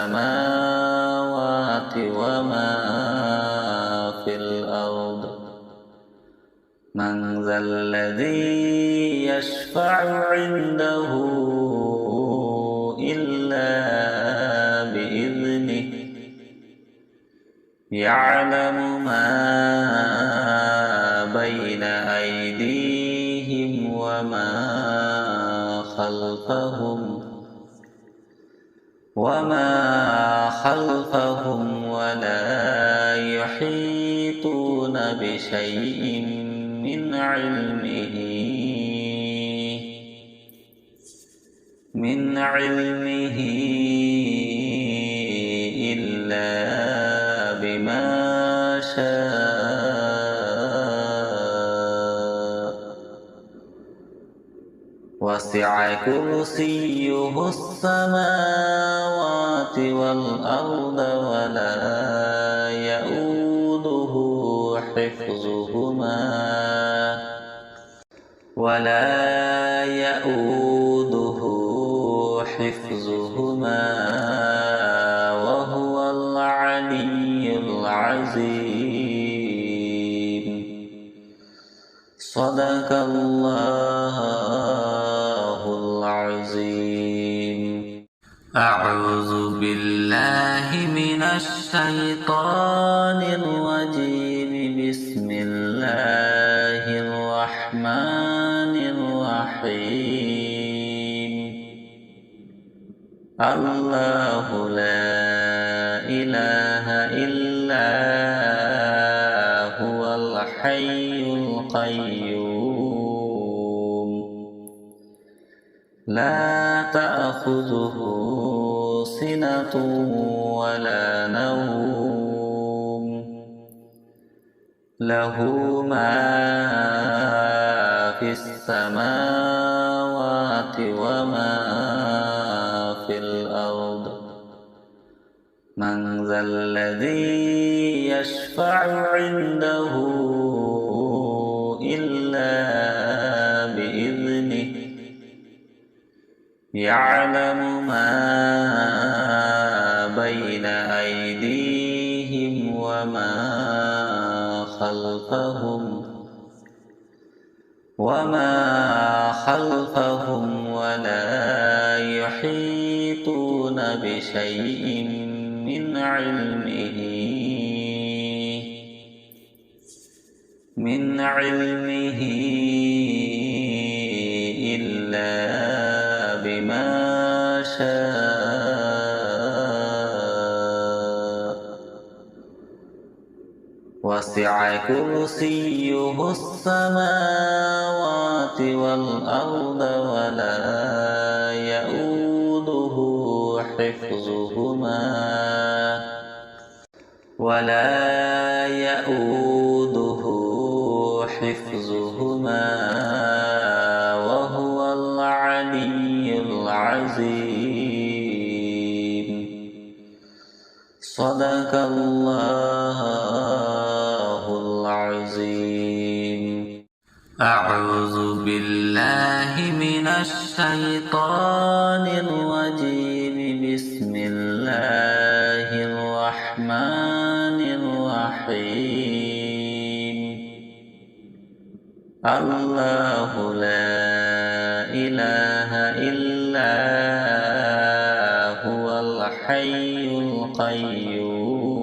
وما في الأرض. من ذا الذي يشفع عنده إلا بإذنه يعلم ما بين أيديهم وما خلفهم ولا يحيطون بشيء من علمه إلا بما شاء. وسع كرسيه السماوات والأرض ولا يؤوده حفظهما وهو العلي العظيم. صدق الله العظيم. أعوذ بالله من الشيطان الرجيم. بسم الله الرحمن الله لا إله إلا هو الحي القيوم لا تأخذه سنة ولا نوم له ما في السماوات وما في الأرض من ذا الذي يشفع عنده إلا بإذنه يعلم ما بين أيديهم وما خلفهم ولا يحيطون بشيء من علمه إلا بما شاء وسع كرسيه السماوات والأرض ولا يؤوده حفظهما وهو العلي العظيم صدق الله العظيم أعوذ بالله من الشيطان الرجيم بسم الله الرحمن الرحيم الله لا إله إلا هو الحي القيوم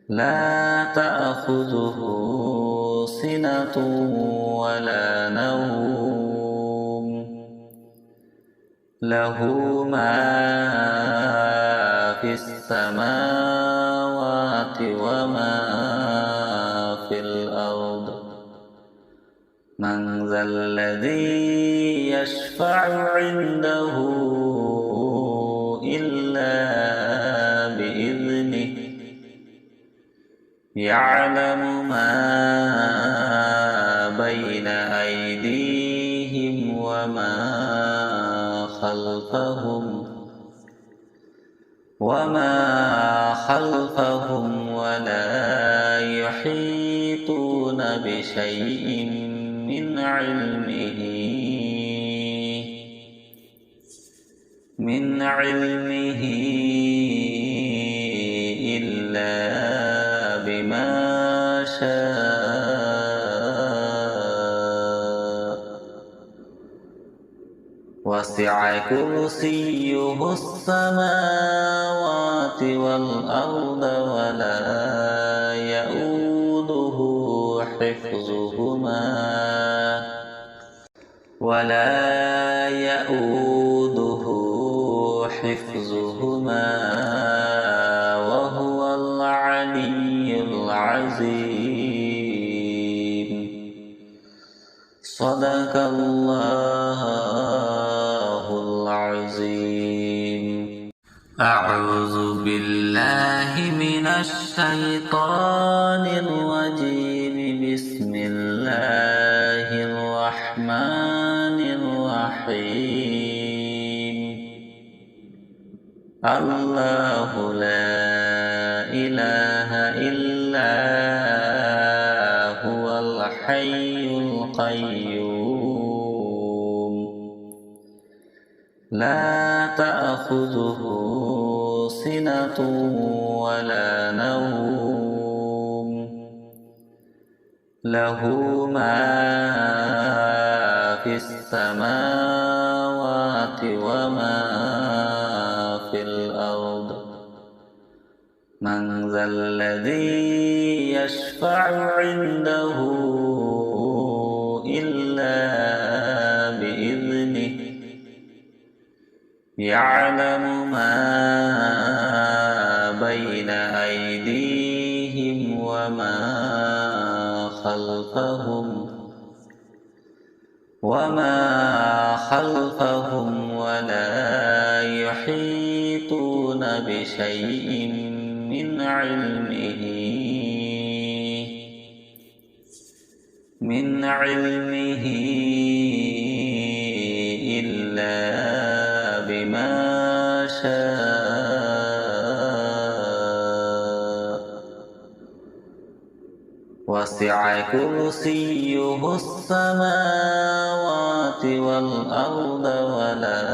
لا تأخذه سنة ولا نوم له ما في السماوات وما في الأرض من ذا الذي يشفع عنده إلا بإذنه يعلم ما بين أيديهم وما خلفهم ولا يحيطون بشيء من علمه إلا بما شاء وسع كرسيه السماوات والأرض ولا يؤوده حفظهما وهو العلي العظيم صدق الله العظيم أعوذ بالله من الشيطان الرجيم بسم الله الرحمن الرحيم الله لا إله إلا هو الحي القيوم لا تأخذه سنة ولا نوم له ما في السماوات وما في الأرض من ذا الذي يشفع عنده إلا بإذنه يعلم ما بين أيديهم وما خلفهم ولا يحيطون بشيء من علمه إلا بما شاء وسع كرسيه السماوات والأرض ولا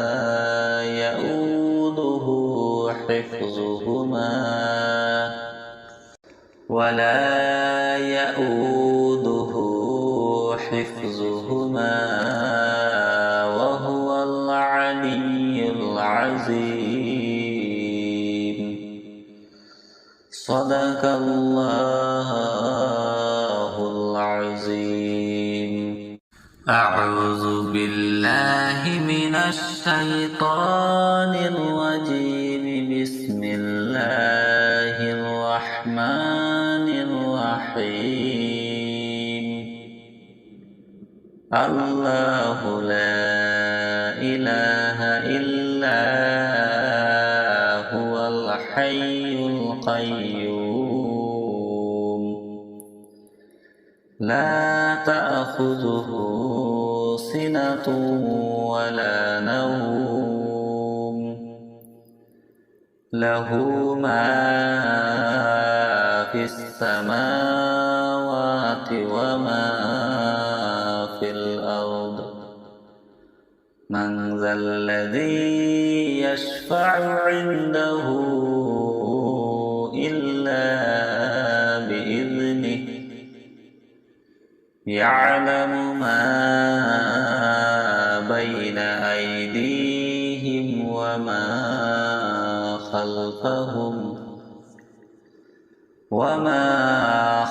يؤوده حفظهما وهو العلي العظيم. صدق الله العظيم. أعوذ بالله من الشيطان الرجيم. بسم الله الرحمن الرحيم. الله لا إله إلا هو الحي القيوم لا تأخذه سنة ولا نوم له ما في السماوات وما في الأرض. من ذا الذي يشفع عنده إلا بإذنه. يعلم ما بين أيديهم وما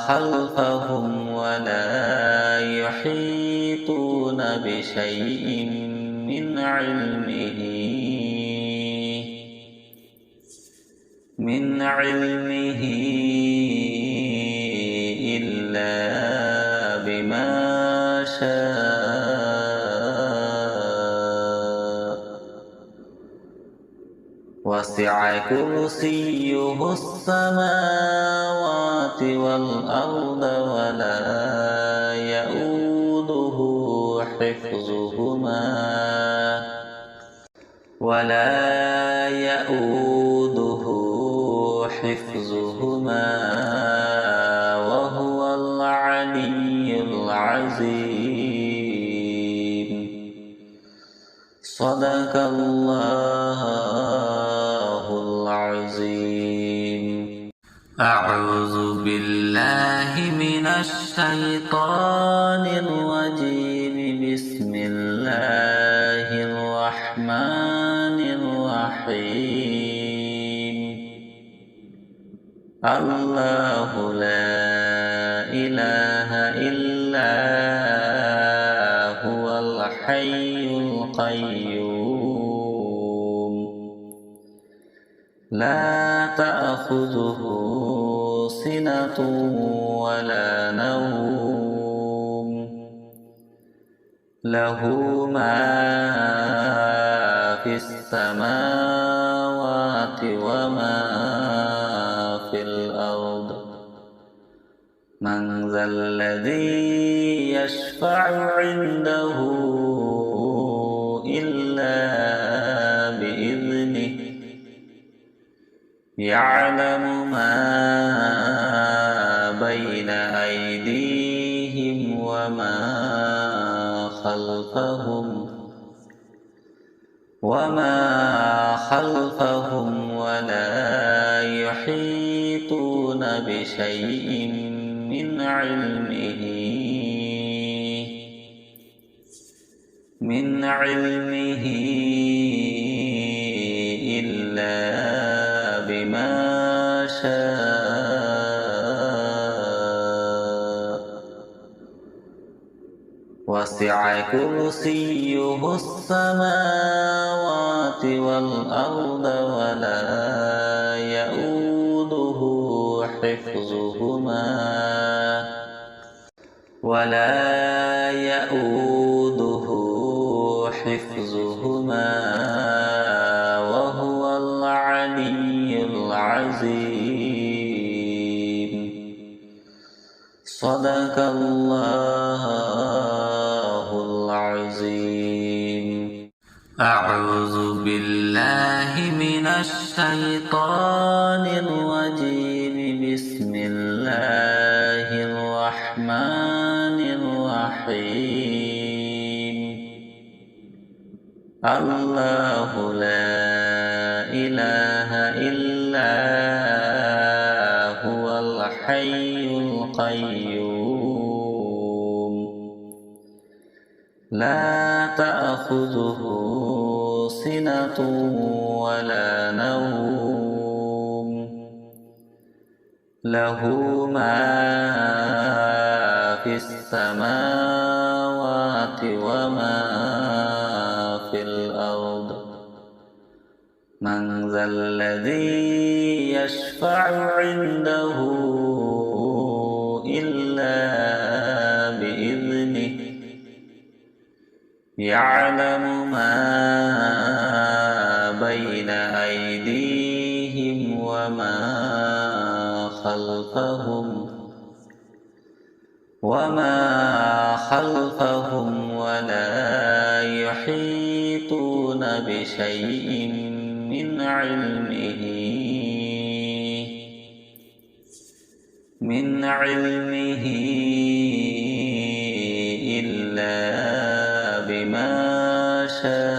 خلفهم ولا يحيطون بشيء من علمه إلا بما شاء وسع كرسيه السماوات والأرض ولا يؤوده حفظهما وهو العلي العظيم. صدق الله العظيم. أعوذ بالله من الشيطان الرجيم. بسم الله الرحمن الرحيم. الله لا إله إلا هو الحي القيوم لا تأخذه سنة ولا نوم له ما في السماوات وما في الأرض. من ذا الذي يشفع عنده إلا بإذنه. يعلم ما بين أيديهم وما خلفهم ولا يحيطون بشيء من علمه إلا بما شاء وسع كرسيه السماوات والأرض ولا يؤوده حفظهما وهو العلي العظيم. صدق الله العظيم. أعوذ بالله من الشيطان الرجيم. بسم الله الرحمن الرحيم. الله لا إله إلا هو الحي القيوم. لا تأخذه سنة ولا نوم. له ما في السماوات وما في الأرض. من ذا الذي يشفع عنده إلا بإذنه. يعلم ما بين أيديهم وما خلفهم ولا يحيطون بشيء من علمه إلا بما شاء.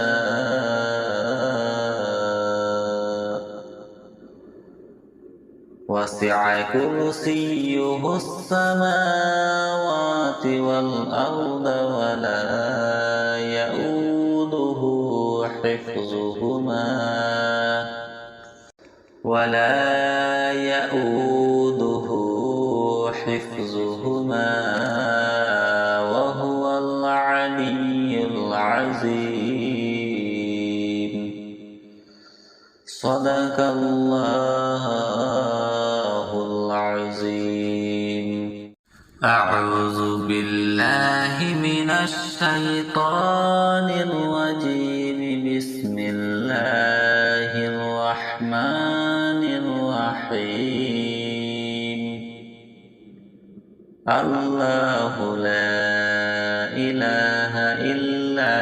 وسع كرسيه السماوات والأرض ولا يؤوده حفظهما وهو العلي العظيم. صدق الله العظيم. أعوذ بالله من الشيطان الرجيم. بسم الله الرحمن الرحيم. الله لا إله إلا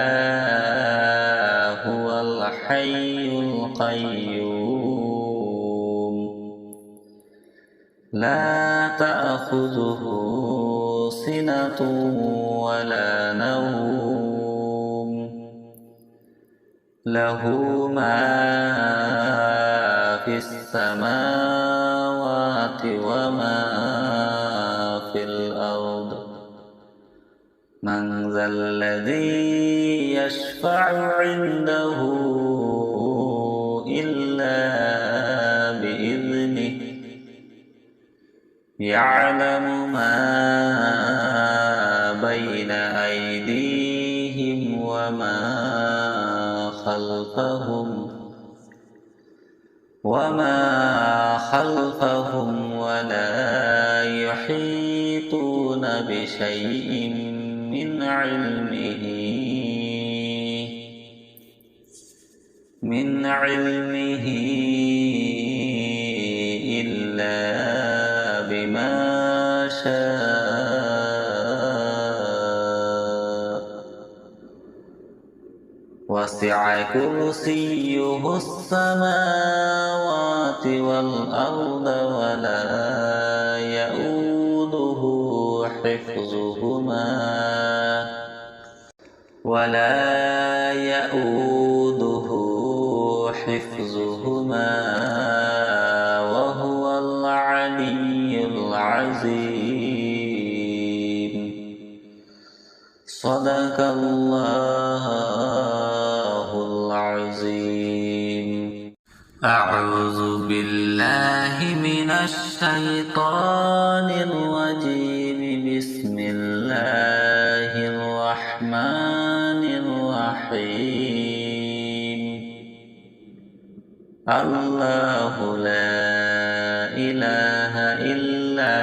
هو الحي القيوم. لا تأخذه سنة ولا نوم. له ما في السماوات وما في الأرض. من ذا الذي يشفع عنده إلا بإذنه. يعلم ما بين أيديهم وما خلفهم ولا يحيطون بشيء من علمه إلا بما شاء. وسع كرسيه السماوات والأرض ولا يؤوده حفظهما وهو العلي العظيم. صدق الله العظيم. أعوذ بالله من الشيطان الرجيم. بسم الله الرحمن الرحمن الرحيم الله لا إله إلا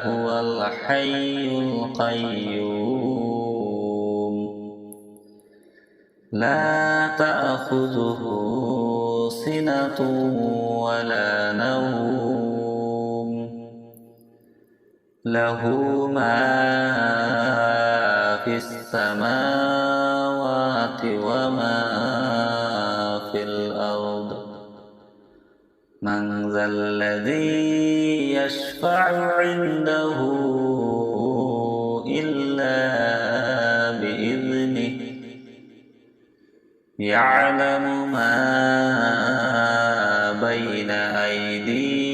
هو الحي القيوم لا تأخذه سنة ولا نوم له ما في السماوات وما في الأرض من ذا الذي يشفع عنده إلا بإذنه يعلم ما بين أيديهم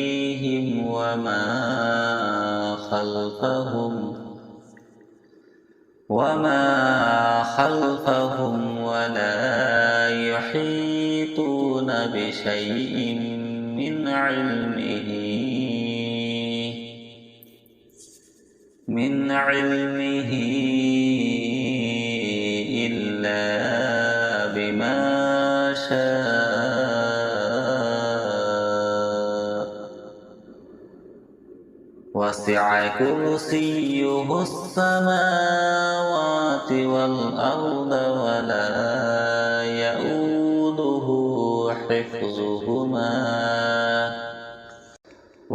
وما خلفهم ولا يحيطون بشيء من علمه إلا بما شاء وسع كرسيه السماوات والأرض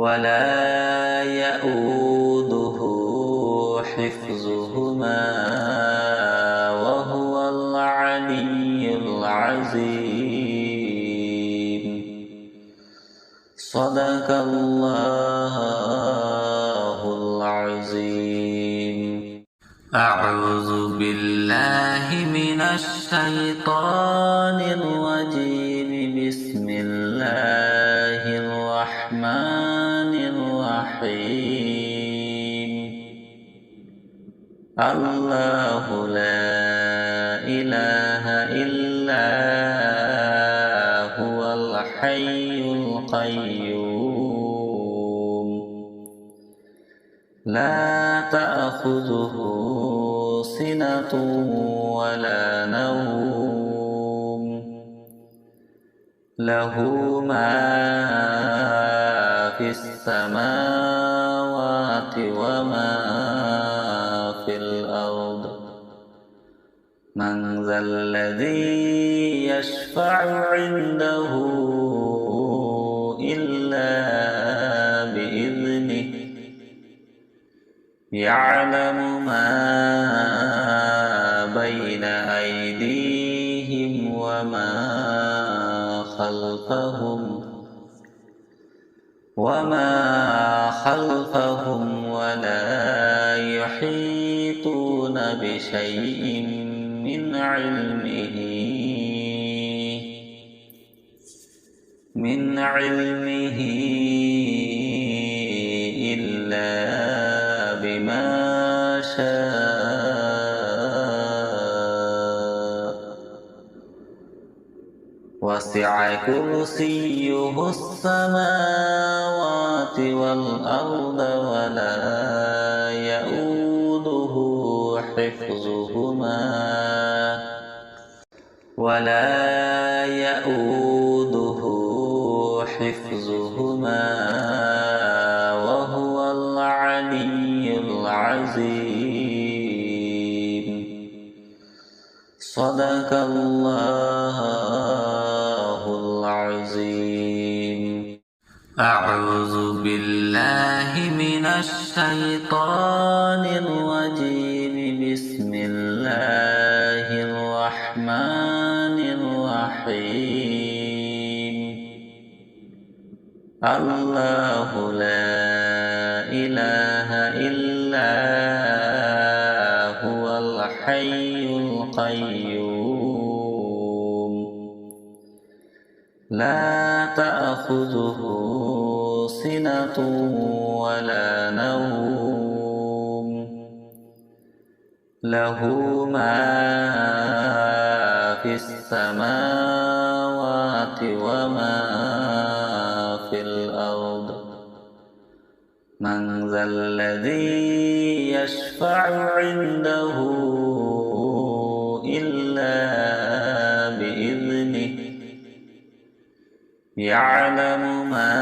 ولا يؤوده حفظهما وهو العلي العظيم صدق الله العظيم أعوذ بالله من الشيطان الرجيم بسم الله الرحمن الرحيم الله لا إله إلا هو الحي القيوم لا تأخذه سنة ولا نوم له ما في السماوات وما في الأرض من ذا الذي يشفع عنده إلا بإذنه يعلم ما بين أيديهم وما خلفهم ولا يحيطون بشيء من علمه إلا بما شاء وسع كرسيه السماوات والأرض ولا يؤوده حفظهما وهو العلي العظيم صدق الله العظيم أعوذ بالله من الشيطان الرجيم بسم الله الرحمن الرحيم الله لا إله إلا هو الحي القيوم لا تأخذه سنة ولا نوم له ما في السماوات وما في الأرض من ذا الذي يشفع عنده إلا بإذنه يعلم ما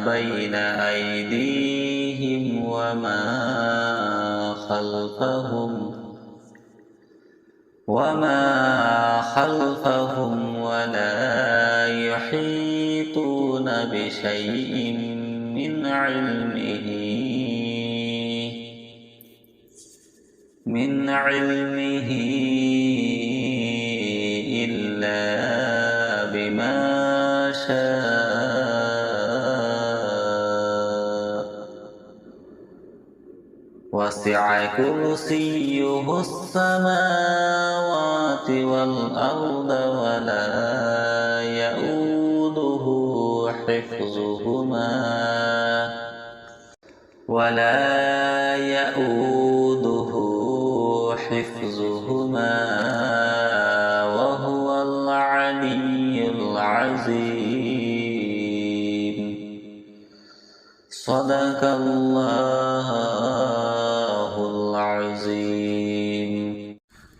بين أيديهم وما خلفهم ولا يحيطون بشيء من علمه إلا بما شاء وسع كرسيه السماوات والأرض ولا يؤوده حفظهما وهو العلي العظيم. صدق الله العظيم.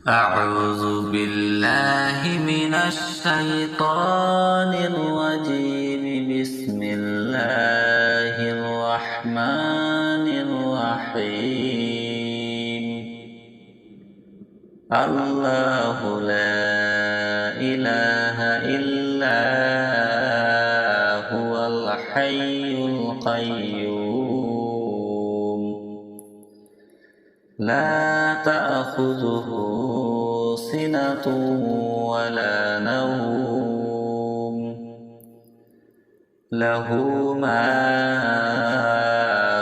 أعوذ بالله من الشيطان الرجيم. بسم الله الرحمن الرحيم. الله لا إله إلا هو الحي القيوم لا تأخذه سنة ولا نوم له ما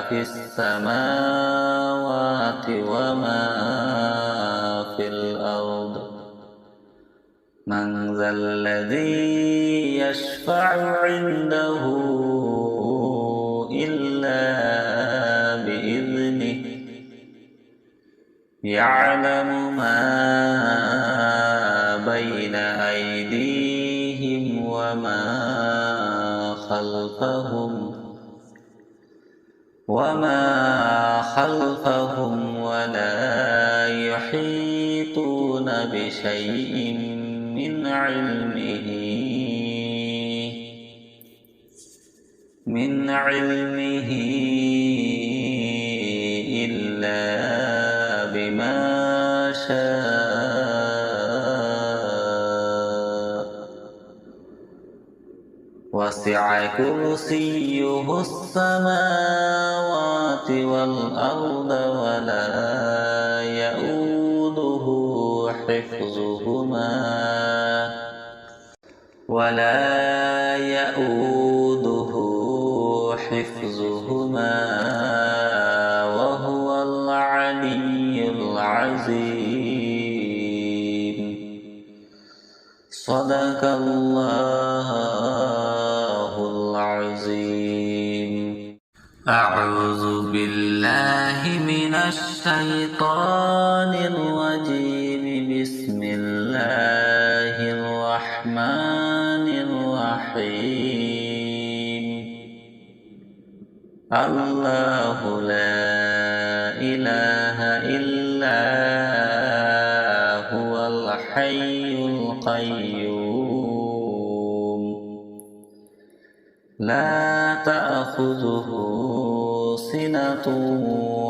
في السماوات وما في الأرض. من ذا الذي يشفع عنده إلا بإذنه يعلم ما بين أيديهم وما خلفهم ولا يحيطون بشيء من علمه إلا بما شاء وسع كرسيه السماوات والأرض ولا يؤوده حفظهما وهو العلي العظيم. صدق الله العظيم. أعوذ بالله من الشيطان الرجيم. بسم الله الرحمن الرحيم. الله لا إله إلا هو الحي القيوم لا تأخذه سنة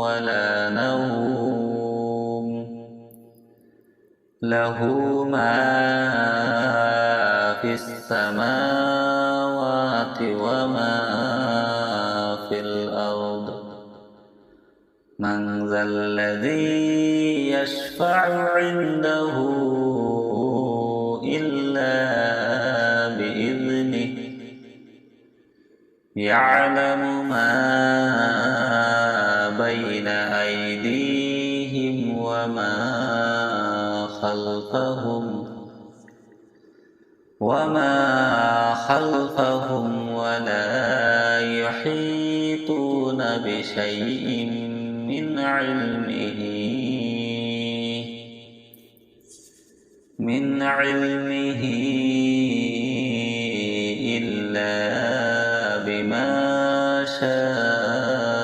ولا نوم له ما في السماوات وما في الأرض. من ذا الذي يشفع عنده إلا بإذنه يعلم ما بين أيديهم وما خلفهم ولا يحيطون بشيء من علمه إلا بما شاء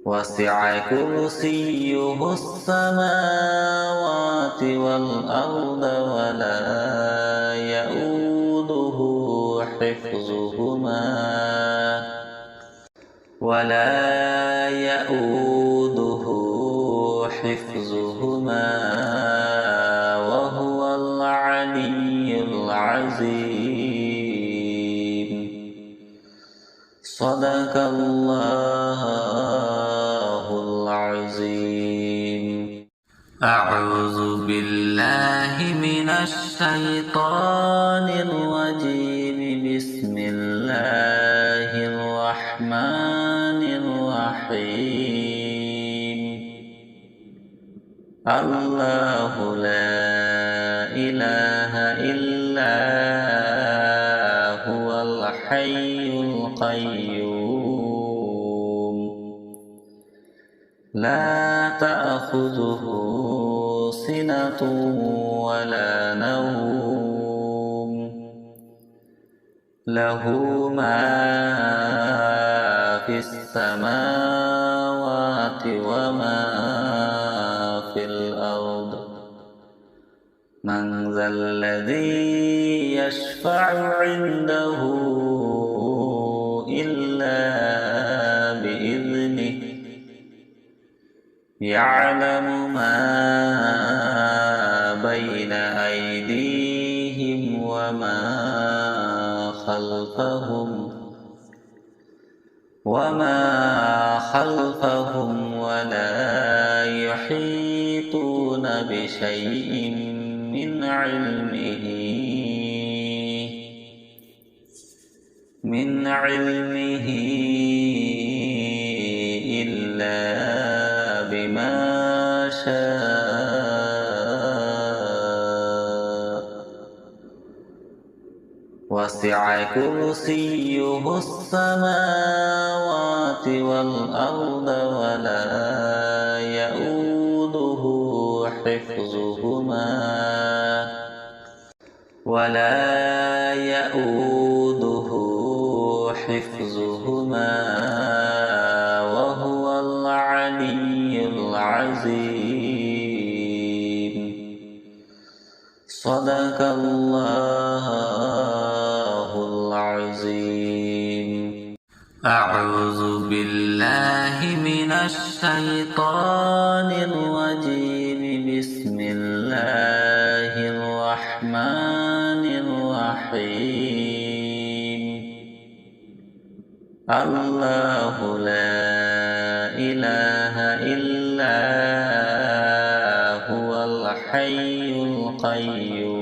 وسع كرسيه السماوات والأرض ولا يؤوده حفظهما وهو العلي العظيم. صدق الله العظيم. أعوذ بالله من الشيطان الرجيم. بسم الله الرحمن الرحيم. الله لا إله إلا هو الحي القيوم لا تأخذه سنة ولا نوم له ما في السماوات وما في الأرض. من ذا الذي يشفع عنده إلا بإذنه يعلم ما بين أيديهم وما خلفهم ولا يحيطون بشيء من علمه إلا بما شاء. وسع كرسيه السماوات والأرض ولا يؤوده حفظهما وهو العلي العظيم. صدق الله العظيم. أعوذ بالله من الشيطان الرجيم. بسم الله الرحمن الرحيم. الله لا إله إلا هو الحي القيوم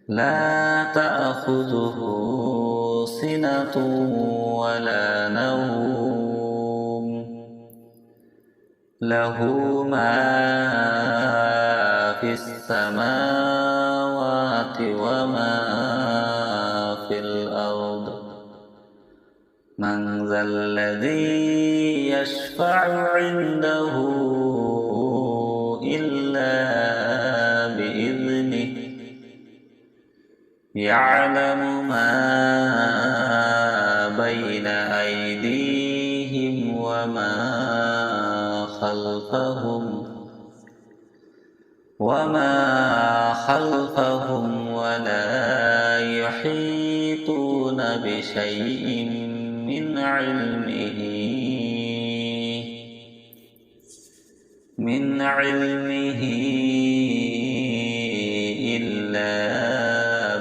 لا تأخذه سنة ولا نوم له ما في السماوات وما في الأرض. من ذا الذي يشفع عنده إلا بإذنه يعلم ما بين أيديهم وما خلفهم ولا يحيطون بشيء من علمه إلا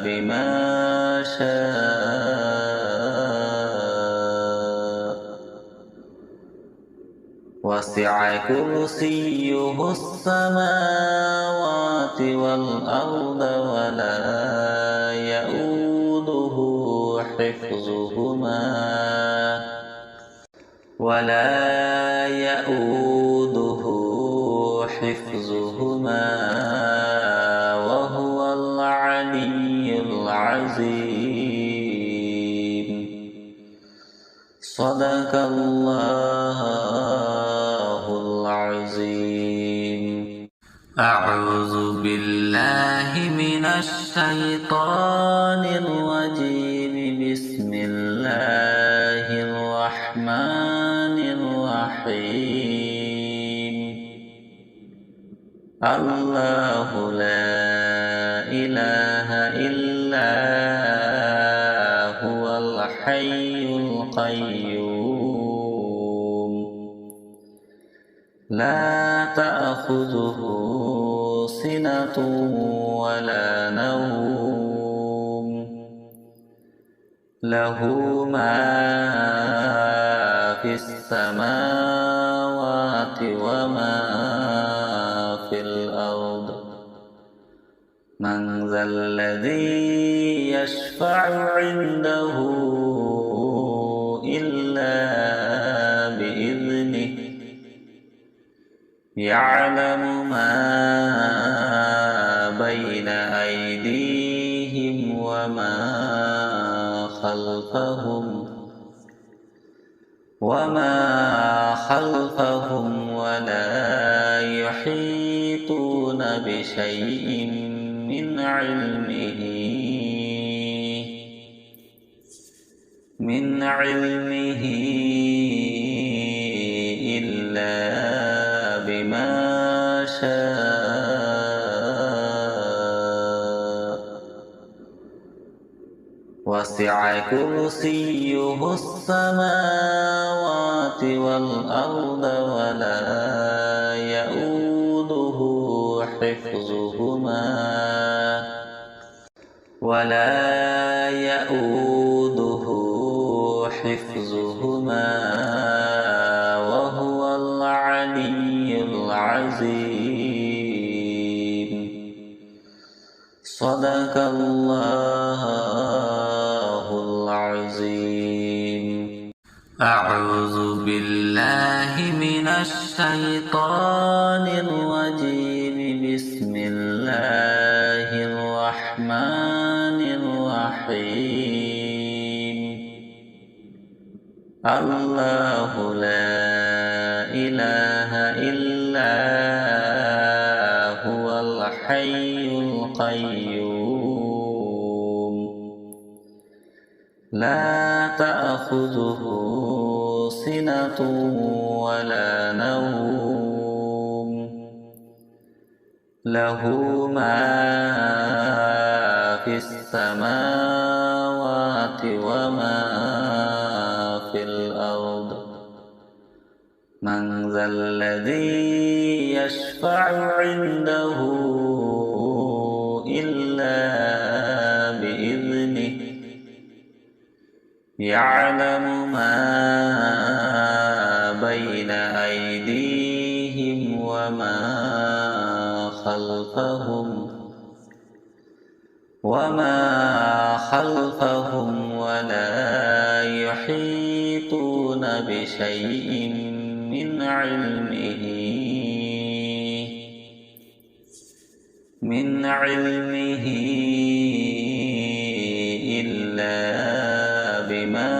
بما شاء. وسع كرسيه السماوات والأرض ولا يؤوده حفظهما وهو العلي العظيم. صدق الله العظيم. أعوذ بالله من الشيطان الرجيم. بسم الله الرحمن الرحيم. الله لا إله إلا هو الحي القيوم. لا تأخذه سنة ولا نوم. له ما في السماوات وما في الأرض. من ذا الذي يشفع عنده إلا بإذنه. يعلم ما بين أيديهم وما خلفهم ولا يحيطون بشيء من علمه إلا بما شاء. وسع كرسيه السماوات والأرض ولا يؤوده حفظهما وهو العلي العظيم. صدق الله العظيم. أعوذ بالله من الشيطان الرجيم. بسم الله الرحمن الرحيم. الله لا إله إلا هو الحي القيوم. لا تأخذه سنة ولا نوم. له ما في السماوات وما في الأرض. من ذا الذي يشفع عنده إلا بإذنه. يعلم ما بين أيديهم وما خلفهم ولا يحيطون بشيء من علمه إلا بما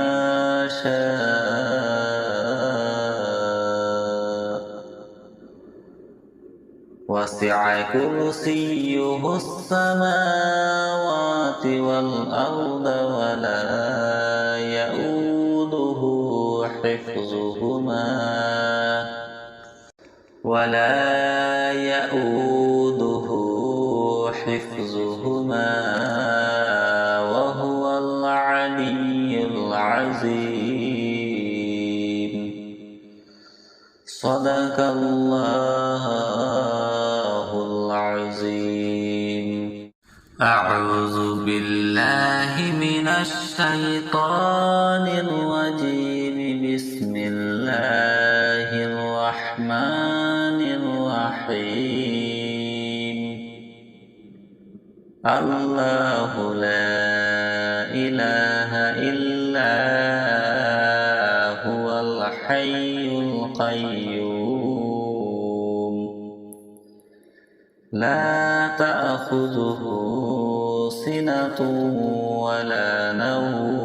شاء. وسع كرسيه السماوات والأرض ولا يؤوده حفظهما وهو العلي العظيم. صدق الله العظيم. أعوذ بالله من الشيطان الرجيم. بسم الله الرحمن الرحيم. الله لا إله إلا هو الحي القيوم. لا تأخذه سنة ولا نوم.